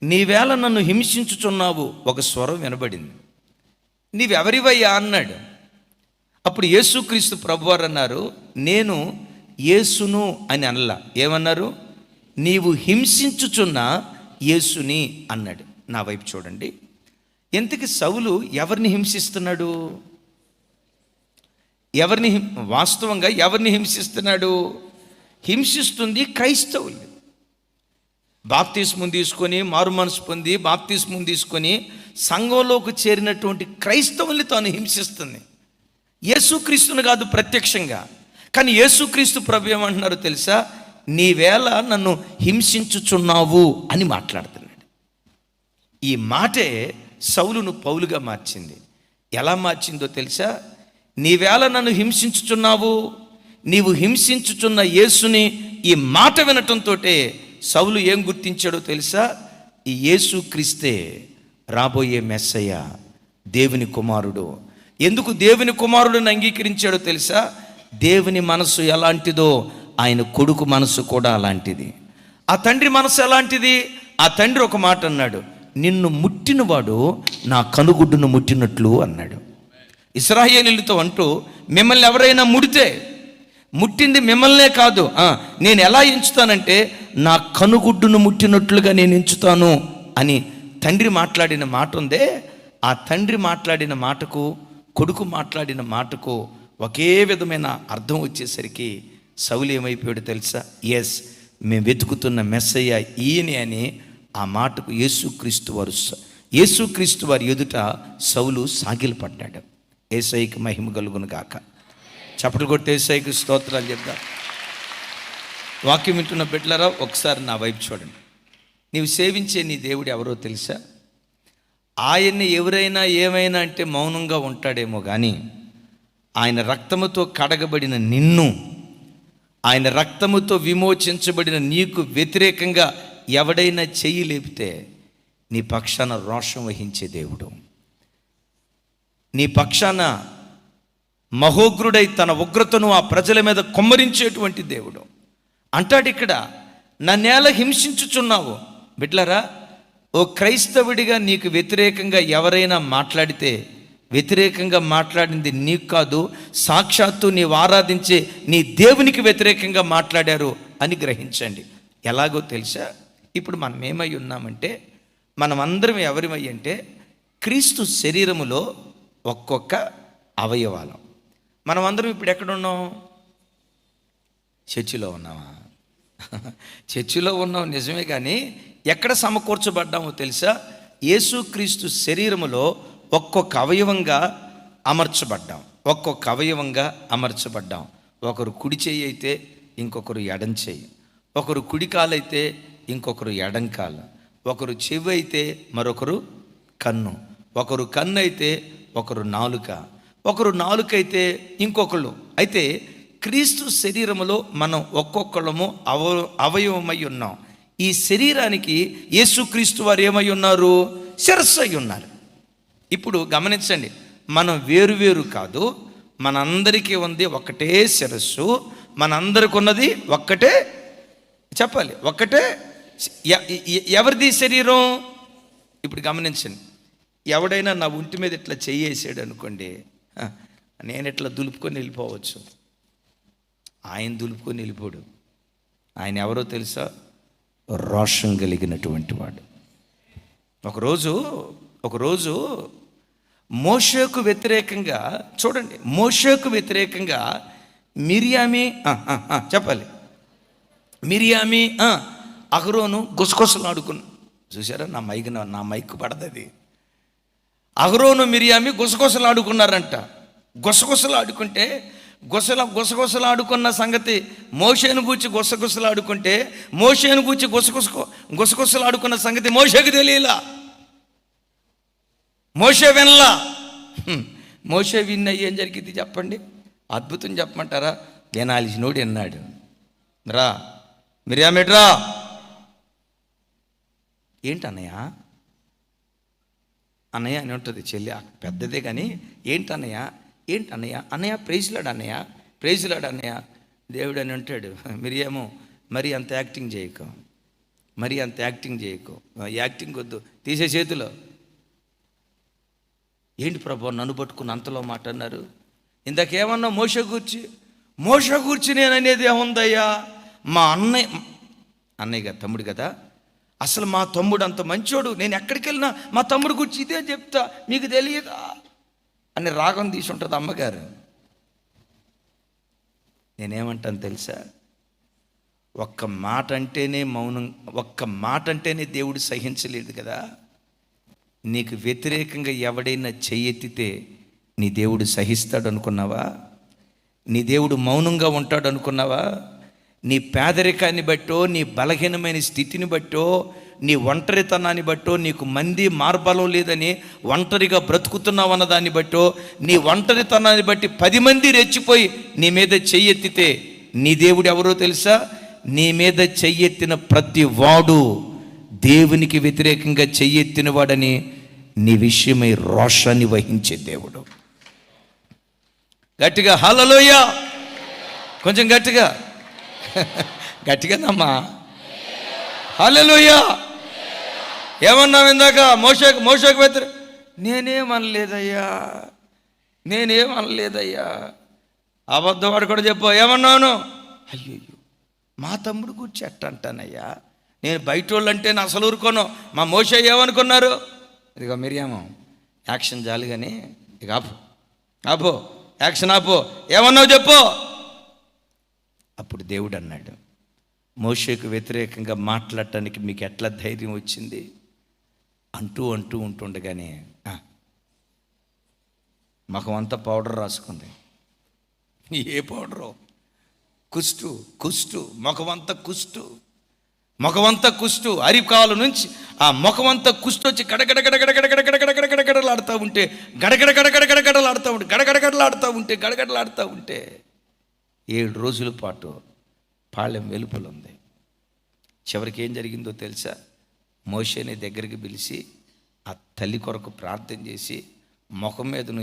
నీవేళ నన్ను హింసించుచున్నావు, ఒక స్వరం వినబడింది. నీవెవరివయ్యా అన్నాడు. అప్పుడు యేసుక్రీస్తు ప్రభువారు అన్నారు, నేను యేసును అని అనలా. ఏమన్నారు? నీవు హింసించుచున్న యేసుని అన్నాడు. నా వైపు చూడండి. ఎందుకు సౌలు ఎవరిని హింసిస్తున్నాడు? వాస్తవంగా ఎవరిని హింసిస్తున్నాడు? హింసిస్తుంది క్రైస్తవులు. బాప్తిస్మం తీసుకొని, మారు మనసు పొంది బాప్తిస్మం తీసుకొని సంఘంలోకి చేరినటువంటి క్రైస్తవుల్ని తాను హింసిస్తుంది. యేసుక్రీస్తుని కాదు ప్రత్యక్షంగా. కానీ యేసుక్రీస్తు ప్రభు ఏమంటున్నారో తెలుసా? నీవేళ నన్ను హింసించుచున్నావు అని మాట్లాడుతున్నాడు. ఈ మాటే సౌలును పౌలుగా మార్చింది. ఎలా మార్చిందో తెలుసా? నీవేళ నన్ను హింసించుచున్నావు, నీవు హింసించుచున్న యేసుని. ఈ మాట వినటంతో సౌలు ఏం గుర్తించాడో తెలుసా? ఈ యేసుక్రీస్తే రాబోయే మెస్సయ్య, దేవుని కుమారుడు. ఎందుకు దేవుని కుమారుడిని అంగీకరించాడో తెలుసా? దేవుని మనసు ఎలాంటిదో ఆయన కొడుకు మనసు కూడా అలాంటిది. ఆ తండ్రి మనసు ఎలాంటిది? ఆ తండ్రి ఒక మాట అన్నాడు, నిన్ను ముట్టినవాడు నా కనుగుడ్డును ముట్టినట్లు అన్నాడు. ఇశ్రాయేలీయులతో అంటూ, మిమ్మల్ని ఎవరైనా ముట్టింది మిమ్మల్నే కాదు, నేను ఎలా ఎంచుతానంటే నా కనుగుడ్డును ముట్టినట్లుగా నేను ఎంచుతాను అని తండ్రి మాట్లాడిన మాట ఉందే. ఆ తండ్రి మాట్లాడిన మాటకు, కొడుకు మాట్లాడిన మాటకు ఒకే విధమైన అర్థం వచ్చేసరికి సౌలు ఏమైపోయాడు తెలుసా? ఎస్, మేము వెతుకుతున్న మెస్సయ్య ఈయనే అని ఆ మాటకు యేసుక్రీస్తు వారి ఎదుట సౌలు సాగిలపడ్డాడు. యేసయ్యకి మహిమ కలుగును గాక. చప్పట్లు కొట్టి యేసయ్యకి స్తోత్రాలు చెప్దాం. వాక్యం వింటున్న బిడ్డలారా, ఒకసారి నా వైపు చూడండి. నీవు సేవించే నీ దేవుడు ఎవరో తెలుసా? ఆయన్ని ఎవరైనా ఏమైనా అంటే మౌనంగా ఉంటాడేమో కానీ, ఆయన రక్తముతో కడగబడిన నిన్ను, ఆయన రక్తముతో విమోచించబడిన నీకు వ్యతిరేకంగా ఎవడైనా చెయ్యి లేపితే నీ పక్షాన రోషం వహించే దేవుడు, నీ పక్షాన మహోగ్రుడై తన ఉగ్రతను ఆ ప్రజల మీద కుమ్మరించేటువంటి దేవుడు అంటాడు. ఇక్కడ నన్నేలా హింసించుచున్నావు? బిడ్డలారా, ఓ క్రైస్తవుడిగా నీకు వ్యతిరేకంగా ఎవరైనా మాట్లాడితే, వ్యతిరేకంగా మాట్లాడింది నీకు కాదు, సాక్షాత్తు నీవు ఆరాధించే నీ దేవునికి వ్యతిరేకంగా మాట్లాడారు అని గ్రహించండి. ఎలాగో తెలుసా? ఇప్పుడు మనం ఏమై ఉన్నామంటే, మనమందరం ఎవరిమై అంటే క్రీస్తు శరీరములో ఒక్కొక్క అవయవాలం. మనమందరం ఇప్పుడు ఎక్కడున్నాం? చర్చిలో ఉన్నామా? చర్చిలో ఉన్నాం నిజమే, కానీ ఎక్కడ సమకూర్చబడ్డామో తెలుసా? యేసుక్రీస్తు శరీరములో ఒక్కొక్క అవయవంగా అమర్చబడ్డాం. ఒకరు కుడి చెయ్యి అయితే ఇంకొకరు ఎడం చెయ్యి, ఒకరు కుడి కాలైతే ఇంకొకరు ఎడం కాలు, ఒకరు చెవి అయితే మరొకరు కన్ను, ఒకరు కన్ను అయితే ఒకరు నాలుక, ఒకరు నాలుకైతే ఇంకొకళ్ళు. అయితే క్రీస్తు శరీరములో మనం ఒక్కొక్కళ్ళము అవయవమై ఉన్నాం. ఈ శరీరానికి యేసుక్రీస్తు వారు ఏమై ఉన్నారు? శిరస్సు అయి ఉన్నారు. ఇప్పుడు గమనించండి, మనం వేరు కాదు, మనందరికీ ఉంది ఒకటే శిరస్సు, మనందరికి ఉన్నది ఒక్కటే. చెప్పాలి, ఒక్కటే. ఎవరిది శరీరం? ఇప్పుడు గమనించండి, ఎవడైనా నా ఒంటి మీద ఇట్లా చెయ్యేసాడు అనుకోండి, నేను ఇట్లా దులుపుకొని వెళ్ళిపోవచ్చు. ఆయన దులుపుకొని వెళ్ళిపోడు. ఆయన ఎవరో తెలుసా? రోషం కలిగినటువంటి వాడు. ఒకరోజు మోషేకు వ్యతిరేకంగా, చూడండి, మోషేకు వ్యతిరేకంగా మిరియామి అహరోను గుసగుసలాడుకున్నా. చూసారా? నా మైక్ పడదది. అహరోను మిరియామి గుసగుసలాడుకున్నారంట. గుసగుసలాడుకుంటే గుసగుసలాడుకున్న సంగతి మోషేను గూర్చి గుసగుసలాడుకుంటే మోషేను గూర్చి గుసగుసలాడుకున్న సంగతి మోషేకు తెలియలా. మోషే వినలా. మోషే విన్న ఏం జరిగింది చెప్పండి? అద్భుతం చెప్పమంటారా? వినాల్సినోడు విన్నాడు. రా మిరియామేట్రా. ఏంటన్నయ్య అన్నయ్య అని ఉంటుంది చెల్లి, పెద్దదే కానీ ఏంటన్నయ్య అన్నయ్య ప్రైజ్లాడు అన్నయ్య. దేవుడు అని అంటాడు, మిరియాము మరీ అంత యాక్టింగ్ చేయకు, యాక్టింగ్ వద్దు, తీసే చేతిలో. ఏంటి ప్రభు నన్ను పట్టుకుని అంతలో మాట అన్నారు? ఇందాకేమన్నా మోషే గూర్చి నేను అనేది ఏముందయ్యా? మా అన్నయ్య కదా, తమ్ముడు కదా, అసలు మా తమ్ముడు అంత మంచోడు, నేను ఎక్కడికి వెళ్ళినా మా తమ్ముడు గురించి ఇదే చెప్తా, మీకు తెలియదా అని రాగం తీసి ఉంటుంది అమ్మగారు. నేనేమంటాను తెలుసా? ఒక్క మాట అంటేనే మౌనం, ఒక్క మాట అంటేనే దేవుడు సహించలేదు కదా. నీకు వ్యతిరేకంగా ఎవడైనా చెయ్యెత్తితే నీ దేవుడు సహిస్తాడు అనుకున్నావా? నీ దేవుడు మౌనంగా ఉంటాడు అనుకున్నావా? నీ పేదరికాన్ని బట్టో, నీ బలహీనమైన స్థితిని బట్టో, నీ ఒంటరితనాన్ని బట్టో, నీకు మంది మార్బలం లేదని ఒంటరిగా బ్రతుకుతున్నావు అన్న దాన్ని బట్టో, నీ ఒంటరితనాన్ని బట్టి 10 మంది రెచ్చిపోయి నీ మీద చెయ్యెత్తితే నీ దేవుడు ఎవరో తెలుసా? నీ మీద చెయ్యెత్తిన ప్రతి వాడు దేవునికి వ్యతిరేకంగా చెయ్యెత్తిన వాడని నీ విషయమై రోషాన్ని వహించే దేవుడు. గట్టిగా హల్లెలూయా, కొంచెం గట్టిగానమ్మా, హల్లెలూయా. ఏమన్నావు ఇందాక? మోషేకు వ్యతిరేక నేనేమనలేదయ్యా. అబద్ధం వాడు కూడా చెప్పు, ఏమన్నాను? అయ్యో మా తమ్ముడు గురించి ఎట్ట అంటానయ్యా, నేను బయట వాళ్ళు అంటే నా అసలు ఊరుకోను. మా మోషే ఏమనుకున్నారు? ఇదిగో మిరియాము యాక్షన్ చాలు కానీ ఇక ఆపో యాక్షన్ ఆపో, ఏమన్నావు చెప్పు. అప్పుడు దేవుడు అన్నాడు, మోషేకు వ్యతిరేకంగా మాట్లాడటానికి మీకు ఎట్లా ధైర్యం వచ్చింది అంటూ ఉంటుండగానే ముఖం అంతా పౌడర్ రాసుకుంది. ఏ పౌడరు? కుష్టు ముఖమంతా కుష్టు, అరికాలు నుంచి ఆ ముఖమంతా కుష్టు వచ్చి గడగడలాడుతూ ఉంటే గడగడలాడుతూ ఉంటే 7 రోజుల పాటు పాళెం వెలుపలు ఉంది. చివరికి ఏం జరిగిందో తెలుసా? మోషేని దగ్గరికి పిలిచి ఆ తల్లి కొరకు ప్రార్థన చేసి ముఖం మీద అని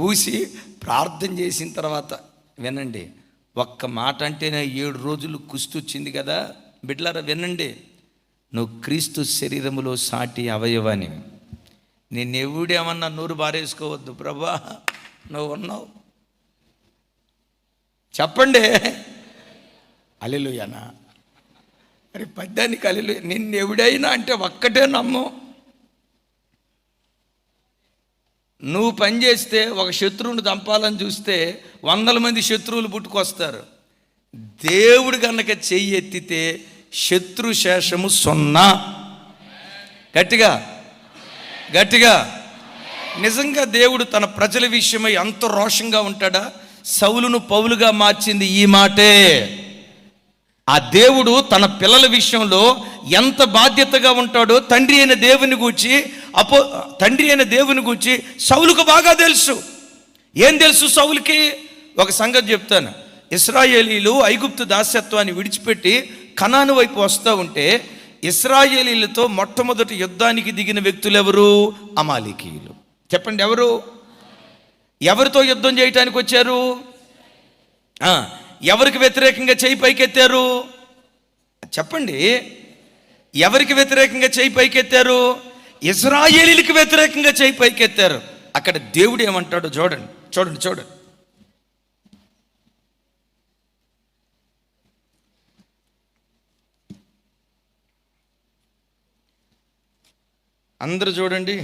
ఊసి ప్రార్థన చేసిన తర్వాత, వినండి, ఒక్క మాట అంటేనే 7 రోజులు కుష్టు వచ్చింది కదా బిడ్డలారా, వినండి. నువ్వు క్రీస్తు శరీరములో సాటి అవయవాని. నిన్నెవడేమన్నా నోరు బారేసుకోవద్దు, ప్రభా నువ్వు ఉన్నావు చెప్పండి. హల్లెలూయానా? అరే పద్యానికి హల్లెలూయా. నిన్నెవడైనా అంటే ఒక్కటే నమ్ము. నువ్వు పనిచేస్తే ఒక శత్రువుని చంపాలని చూస్తే 100 మంది శత్రువులు పుట్టుకొస్తారు. దేవుడు కనుక చెయ్యి ఎత్తితే శత్రు శేషము 0. గట్టిగా నిజంగా దేవుడు తన ప్రజల విషయమై అంత రోషంగా ఉంటాడా? సౌలును పౌలుగా మార్చింది ఈ మాటే. ఆ దేవుడు తన పిల్లల విషయంలో ఎంత బాధ్యతగా ఉంటాడో తండ్రి అయిన దేవుని గూర్చి సౌలుకు బాగా తెలుసు. ఏం తెలుసు సౌలుకి? ఒక సంగతి చెప్తాను. ఇశ్రాయేలీలు ఐగుప్తు దాస్యత్వాన్ని విడిచిపెట్టి కనాను వైపు వస్తూ ఉంటే ఇశ్రాయేలీలతో మొట్టమొదటి యుద్ధానికి దిగిన వ్యక్తులు ఎవరు? అమాలేకీయులు. చెప్పండి, ఎవరితో యుద్ధం చేయటానికి వచ్చారు? ఎవరికి వ్యతిరేకంగా చేయి పైకెత్తారు? చెప్పండి, ఎవరికి వ్యతిరేకంగా చేయి పైకెత్తారు? ఇశ్రాయేలీలకు వ్యతిరేకంగా చేయి పైకెత్తారు. అక్కడ దేవుడు ఏమంటాడో చూడండి. అందరూ చూడండి,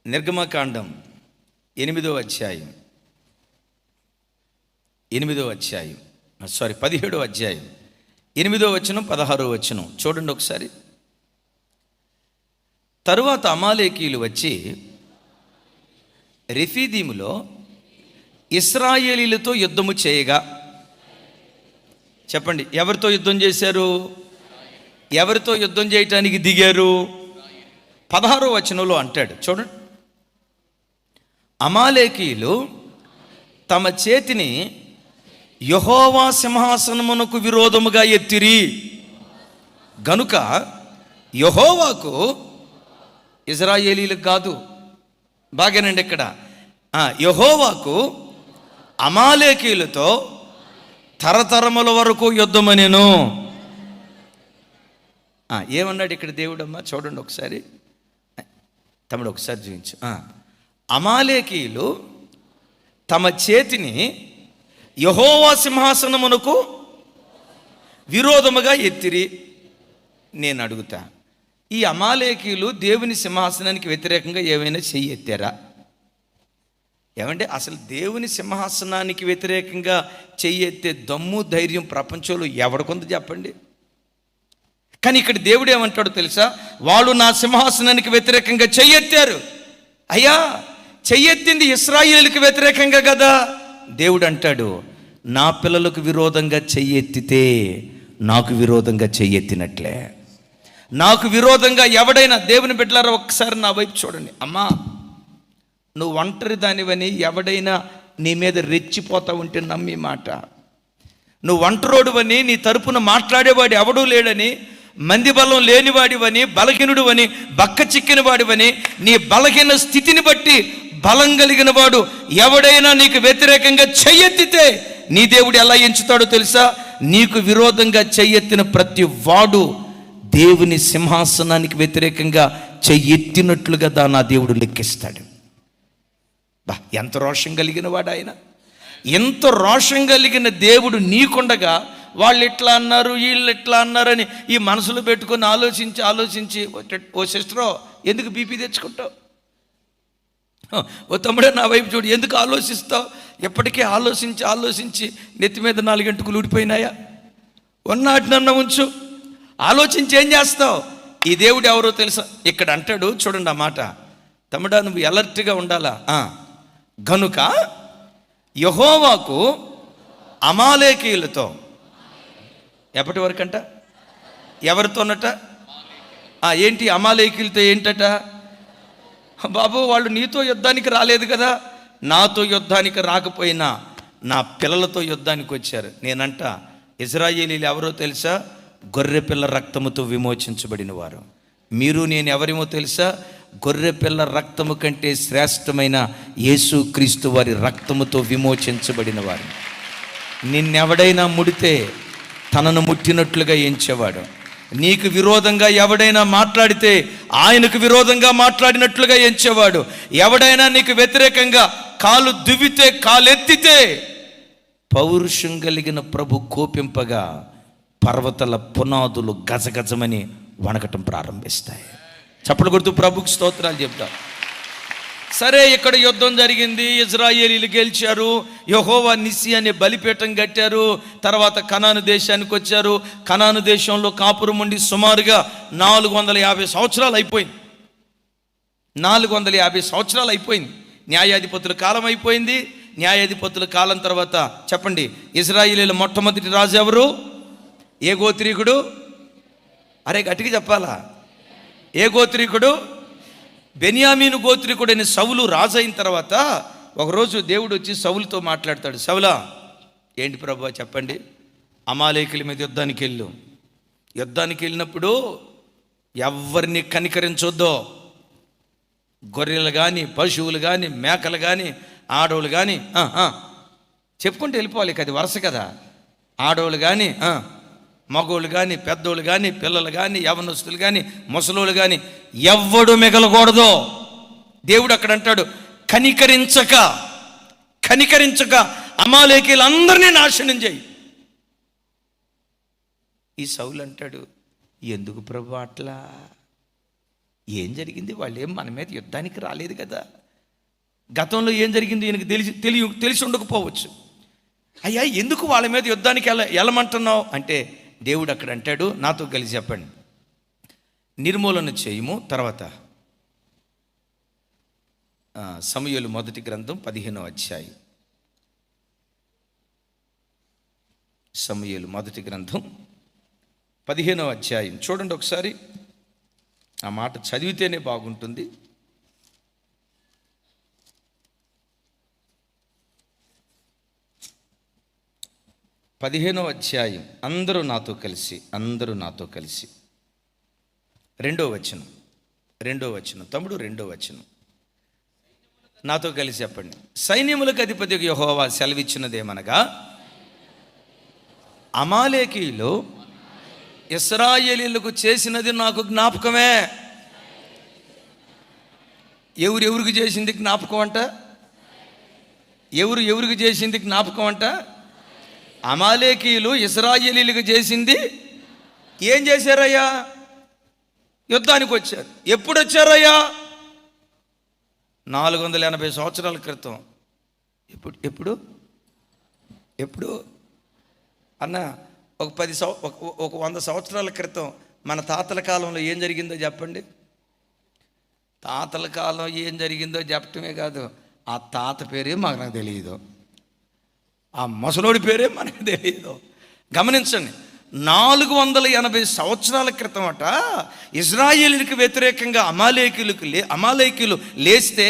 నిర్గమకాండం 8వ అధ్యాయం 17వ అధ్యాయం 8వ వచనం 16వ వచనం చూడండి ఒకసారి. తరువాత అమాలేకీయులు వచ్చి రెఫీదీములో ఇశ్రాయేలీలతో యుద్ధము చేయగా, చెప్పండి, ఎవరితో యుద్ధం చేశారు? ఎవరితో యుద్ధం చేయటానికి దిగారు? 16వ వచనంలో అంటాడు చూడండి, అమాలేకీయులు తమ చేతిని యెహోవా సింహాసనమునకు విరోధముగా ఎత్తిరి గనుక యెహోవాకు, ఇశ్రాయేలీలకు కాదు, బాగానండి ఇక్కడ, యెహోవాకు అమాలేకీయులతో తరతరముల వరకు యుద్ధమనెను. ఏమన్నాడు ఇక్కడ దేవుడమ్మా? చూడండి ఒకసారి, తమ్ముడు ఒకసారి చూపించు. అమాలేకీయులు తమ చేతిని యెహోవా సింహాసనమునకు విరోధముగా ఎత్తిరి. నేను అడుగుతా, ఈ అమాలేకీయులు దేవుని సింహాసనానికి వ్యతిరేకంగా ఏమైనా చెయ్యి ఎత్తారా? ఏమంటే అసలు దేవుని సింహాసనానికి వ్యతిరేకంగా చెయ్యి ఎత్తే దమ్ము ధైర్యం ప్రపంచంలో ఎవడికొంది చెప్పండి? కానీ ఇక్కడ దేవుడు ఏమంటాడో తెలుసా? వాళ్ళు నా సింహాసనానికి వ్యతిరేకంగా చెయ్యెత్తారు. అయ్యా, చెయ్యెత్తింది ఇశ్రాయేలుకి వ్యతిరేకంగా కదా. దేవుడు అంటాడు, నా పిల్లలకు విరోధంగా చెయ్యెత్తితే నాకు విరోధంగా చెయ్యెత్తినట్లే. నాకు విరోధంగా ఎవడైనా, దేవుని బిడ్డలారా ఒక్కసారి నా వైపు చూడండి. అమ్మా, నువ్వు ఒంటరి దానివని ఎవడైనా నీ మీద రెచ్చిపోతా ఉంటే నమ్మి మాట. నువ్వు ఒంటరోడువని, నీ తరపున మాట్లాడేవాడు ఎవడూ లేడని, మంది బలం లేనివాడివని, బలహీనుడు అని, బక్క చిక్కిన వాడివని, నీ బలహీన స్థితిని బట్టి బలం కలిగిన వాడు ఎవడైనా నీకు వ్యతిరేకంగా చెయ్యెత్తితే నీ దేవుడు ఎలా ఎంచుతాడో తెలుసా? నీకు విరోధంగా చెయ్యెత్తిన ప్రతి వాడు దేవుని సింహాసనానికి వ్యతిరేకంగా చెయ్యెత్తినట్లుగా నా దేవుడు లెక్కిస్తాడు. ఎంత రోషం కలిగిన వాడు ఆయన! ఎంత రోషం కలిగిన దేవుడు నీకుండగా వాళ్ళు ఎట్లా అన్నారు, వీళ్ళు ఎట్లా అన్నారని ఈ మనసులో పెట్టుకొని ఆలోచించి ఓ సిస్టరో ఎందుకు బీపీ తెచ్చుకుంటావు? ఓ తమ్ముడే నా వైపు చూడు, ఎందుకు ఆలోచిస్తావు? ఎప్పటికీ ఆలోచించి నెత్తి మీద 4 గంటలు ఊడిపోయినాయా? ఉన్నాటినన్నా ఉంచు, ఆలోచించి ఏం చేస్తావు? ఈ దేవుడు ఎవరో తెలుసా? ఇక్కడ అంటాడు చూడండి ఆ మాట. తమ్ముడా, నువ్వు అలర్ట్గా ఉండాలా. గనుక యెహోవాకు అమాలేకీయులతో, ఎప్పటి వరకంట? ఎవరితోనట? ఏంటి అమాలేకీయులతో ఏంటట? బాబు, వాళ్ళు నీతో యుద్ధానికి రాలేదు కదా. నాతో యుద్ధానికి రాకపోయినా నా పిల్లలతో యుద్ధానికి వచ్చారు. నేనంట, ఇశ్రాయేలీలు ఎవరో తెలుసా? గొర్రెపిల్ల రక్తముతో విమోచించబడిన వారు. మీరు నేను ఎవరేమో తెలుసా? గొర్రెపిల్ల రక్తము కంటే శ్రేష్టమైన యేసుక్రీస్తు వారి రక్తముతో విమోచించబడిన వారు. నిన్నెవడైనా ముడితే తనను ముట్టినట్లుగా ఎంచేవాడు. నీకు విరోధంగా ఎవడైనా మాట్లాడితే ఆయనకు విరోధంగా మాట్లాడినట్లుగా ఎంచేవాడు. ఎవడైనా నీకు వ్యతిరేకంగా కాలు దువ్వితే, కాలెత్తితే పౌరుషం కలిగిన ప్రభు కోపింపగా పర్వతాల పునాదులు గజగజమని వణకటం ప్రారంభిస్తాయి. చప్పట్లు కొడుతూ ప్రభుకి స్తోత్రాలు చెప్తా. సరే, ఇక్కడ యుద్ధం జరిగింది, ఇశ్రాయేలీలు గెలిచారు, యెహోవా నిస్సి అనే బలిపీఠం కట్టారు. తర్వాత కనాను దేశానికి వచ్చారు. కనాను దేశంలో కాపురం ఉండి సుమారుగా 450 సంవత్సరాలు అయిపోయింది. 450 సంవత్సరాలు అయిపోయింది. న్యాయాధిపతుల కాలం అయిపోయింది. న్యాయాధిపతుల కాలం తర్వాత చెప్పండి, ఇశ్రాయేలీల మొట్టమొదటి రాజు ఎవరు? ఏ గోత్రీకుడు? అరే గట్టిగా చెప్పాలా? ఏ గోత్రీకుడు? బెన్యామీను గోత్రికుడైన సౌలు రాజు అయిన తర్వాత ఒకరోజు దేవుడు వచ్చి సౌలుతో మాట్లాడతాడు. సౌలా, ఏంటి ప్రభువా చెప్పండి? అమాలేకుల మీద యుద్ధానికి వెళ్ళినప్పుడు ఎవరిని కనికరించొద్దో. గొర్రెలు కానీ, పశువులు కానీ, మేకలు కానీ, ఆడోళ్ళు కానీ చెప్పుకుంటూ వెళ్ళిపోవాలి. అది వరుస కదా. ఆడోళ్ళు కానీ, మగోళ్ళు కానీ, పెద్దోళ్ళు కానీ, పిల్లలు కానీ, యవనస్తులు కానీ, ముసలోళ్ళు కానీ ఎవ్వడు మిగలకూడదు. దేవుడు అక్కడ అంటాడు, కనికరించక అమాలేకీలందరినీ నాశనం చేయి. ఈ సౌలు అంటాడు, ఎందుకు ప్రభు అట్లా? ఏం జరిగింది? వాళ్ళు ఏం మన మీద యుద్ధానికి రాలేదు కదా. గతంలో ఏం జరిగింది ఈయనకు తెలిసి ఉండకపోవచ్చు. అయ్యా, ఎందుకు వాళ్ళ మీద యుద్ధానికి వెళ్ళమంటున్నావు అంటే, దేవుడు అక్కడ అంటాడు, నాతో కలిసి చెప్పండి, నిర్మూలన చేయము. తర్వాత సమూయేలు మొదటి గ్రంథం 15వ అధ్యాయం. సమూయేలు మొదటి గ్రంథం 15వ అధ్యాయం చూడండి ఒకసారి. ఆ మాట చదివితేనే బాగుంటుంది. 15వ అధ్యాయం. అందరూ నాతో కలిసి 2వ వచనం తమ్ముడు, 2వ వచనం నాతో కలిసి చెప్పండి. సైన్యములకు అధిపతి యెహోవా సెలవిచ్చినదేమనగా, అమాలేకీయులు ఇశ్రాయేలీయులకు చేసినది నాకు జ్ఞాపకమే. ఎవరికి చేసింది జ్ఞాపకం అంట? ఎవరికి చేసింది జ్ఞాపకం అంట? అమాలేకీయులు ఇశ్రాయేలీయులకు చేసింది. ఏం చేశారయ్యా? యుద్ధానికి వచ్చారు. ఎప్పుడు వచ్చారయ్యా? 480 సంవత్సరాల క్రితం. ఎప్పుడు అన్న ఒక 100 సంవత్సరాల క్రితం మన తాతల కాలంలో ఏం జరిగిందో చెప్పండి. తాతల కాలం ఏం జరిగిందో చెప్పటమే కాదు, ఆ తాత పేరే నాకు తెలియదు, ఆ ముసలోడి పేరే మనకు తెలియదు. గమనించండి, 480 సంవత్సరాల క్రితం అట ఇశ్రాయేలుకి వ్యతిరేకంగా అమాలేకీయులు లేస్తే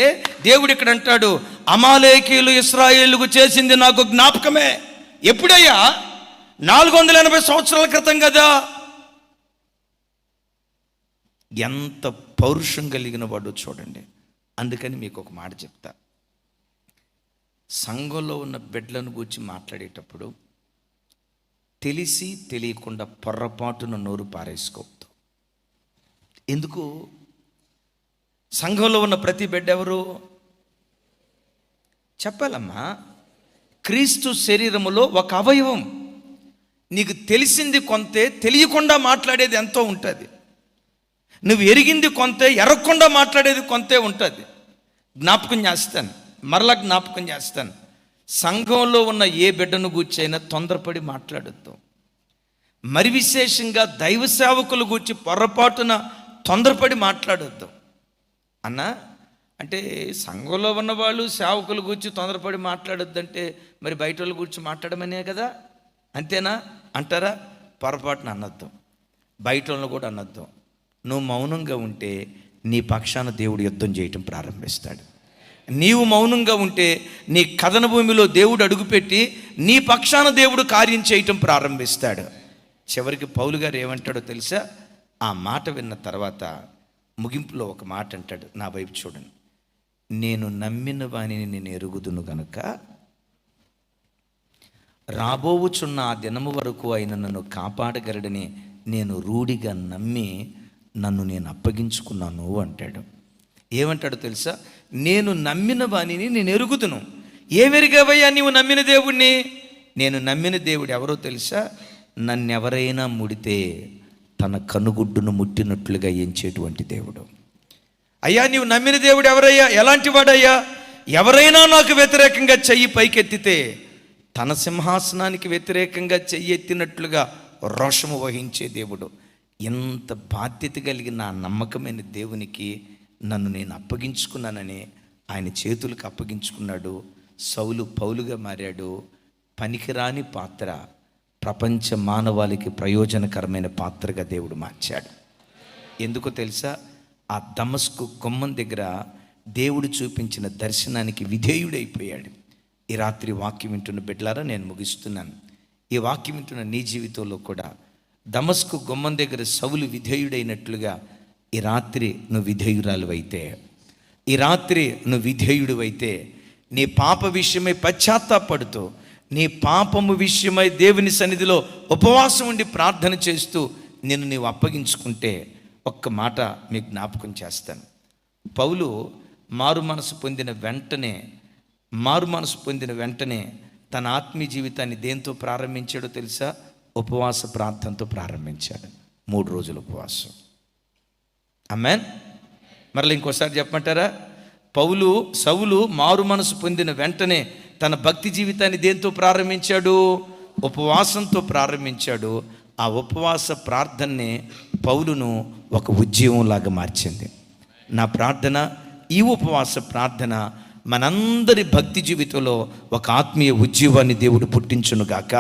దేవుడు ఇక్కడ అంటాడు, అమాలేకీయులు ఇశ్రాయేలుకు చేసింది నాకు జ్ఞాపకమే. ఎప్పుడయ్యా? 480 సంవత్సరాల క్రితం కదా. ఎంత పౌరుషం కలిగిన వాడు చూడండి. అందుకని మీకు ఒక మాట చెప్తా. సంఘంలో ఉన్న బిడ్డలను గురించి మాట్లాడేటప్పుడు తెలిసి తెలియకుండా పొర్రపాటున నోరు పారేసుకోవద్దు. ఎందుకు? సంఘంలో ఉన్న ప్రతి బిడ్డ ఎవరు చెప్పాలమ్మా? క్రీస్తు శరీరములో ఒక అవయవం. నీకు తెలిసింది కొంతే, తెలియకుండా మాట్లాడేది ఎంతో ఉంటుంది. నువ్వు ఎరిగింది కొంతే, ఎరగకుండా మాట్లాడేది కొంతే ఉంటుంది. జ్ఞాపకం చేస్తాను. సంఘంలో ఉన్న ఏ బిడ్డను గూర్చైనా తొందరపడి మాట్లాడొద్దు. మరి విశేషంగా దైవ సేవకుల గూర్చి పొరపాటున తొందరపడి మాట్లాడొద్దు. అన్నా అంటే సంఘంలో ఉన్న వాళ్ళు సేవకుల గురించి తొందరపడి మాట్లాడొద్దంటే మరి బయట వాళ్ళ గురించి మాట్లాడమనే కదా, అంతేనా అంటారా? పొరపాటున అనొద్దు, బయట వాళ్ళని కూడా అనొద్దు. నువ్వు మౌనంగా ఉంటే నీ పక్షాన దేవుడు యుద్ధం చేయటం ప్రారంభిస్తాడు. నీవు మౌనంగా ఉంటే నీ కథన భూమిలో దేవుడు అడుగుపెట్టి నీ పక్షాన దేవుడు కార్యం చేయటం ప్రారంభిస్తాడు. చివరికి పౌలు గారు ఏమంటాడో తెలుసా? ఆ మాట విన్న తర్వాత ముగింపులో ఒక మాట అంటాడు. నా వైపు చూడండి. నేను నమ్మిన వానిని నేను ఎరుగుదును గనుక రాబోవుచున్న ఆ దినము వరకు ఆయన నన్ను కాపాడగలడని నేను రూఢిగా నమ్మి నన్ను నేను అప్పగించుకున్నాను అంటాడు. ఏమంటాడో తెలుసా? నేను నమ్మిన వానిని నేను ఎరుగుదును. ఏమెరిగావయ్యా నీవు నమ్మిన దేవుణ్ణి? నేను నమ్మిన దేవుడు ఎవరో తెలుసా? నన్నెవరైనా ముడితే తన కనుగుడ్డును ముట్టినట్లుగా ఎంచేటువంటి దేవుడు. అయ్యా నీవు నమ్మిన దేవుడు ఎవరయ్యా? ఎలాంటి వాడయ్యా? ఎవరైనా నాకు వ్యతిరేకంగా చెయ్యి పైకెత్తితే తన సింహాసనానికి వ్యతిరేకంగా చెయ్యి ఎత్తినట్లుగా రోషము వహించే దేవుడు. ఎంత బాధ్యత కలిగిన ఆ నమ్మకమైన దేవునికి నన్ను నేను అప్పగించుకున్నానని ఆయన చేతులకు అప్పగించుకున్నాడు. సౌలు పౌలుగా మారాడు. పనికిరాని పాత్ర ప్రపంచ మానవాళికి ప్రయోజనకరమైన పాత్రగా దేవుడు మార్చాడు. ఎందుకో తెలుసా? ఆ దమస్కు గుమ్మం దగ్గర దేవుడు చూపించిన దర్శనానికి విధేయుడైపోయాడు. ఈ రాత్రి వాక్యం వింటున్న బిడ్డలారా నేను ముగిస్తున్నాను. ఈ వాక్యం వింటున్న నీ జీవితంలో కూడా దమస్కు గుమ్మం దగ్గర సౌలు విధేయుడైనట్లుగా ఈ రాత్రి నువ్వు విధేయురాలువైతే, ఈ రాత్రి నువ్వు విధేయుడివైతే, నీ పాప విషయమై పశ్చాత్తాపడుతూ నీ పాపము విషయమై దేవుని సన్నిధిలో ఉపవాసం ఉండి ప్రార్థన చేస్తూ నిన్ను నీవు అప్పగించుకుంటే ఒక్క మాట మీకు జ్ఞాపకం చేస్తాను. పౌలు మారు మనసు పొందిన వెంటనే తన ఆత్మీయ జీవితాన్ని దేంతో ప్రారంభించాడో తెలుసా? ఉపవాస ప్రార్థనతో ప్రారంభించాడు. 3 రోజులు ఉపవాసం. ఆమేన్. మరలా ఇంకోసారి చెప్పమంటారా? సౌలు మారు మనసు పొందిన వెంటనే తన భక్తి జీవితాన్ని దేంతో ప్రారంభించాడు? ఉపవాసంతో ప్రారంభించాడు. ఆ ఉపవాస ప్రార్థనే పౌలును ఒక ఉద్యమంలాగా మార్చింది. నా ప్రార్థన, ఈ ఉపవాస ప్రార్థన మనందరి భక్తి జీవితంలో ఒక ఆత్మీయ ఉద్యమాన్ని దేవుడు పుట్టించునుగాక.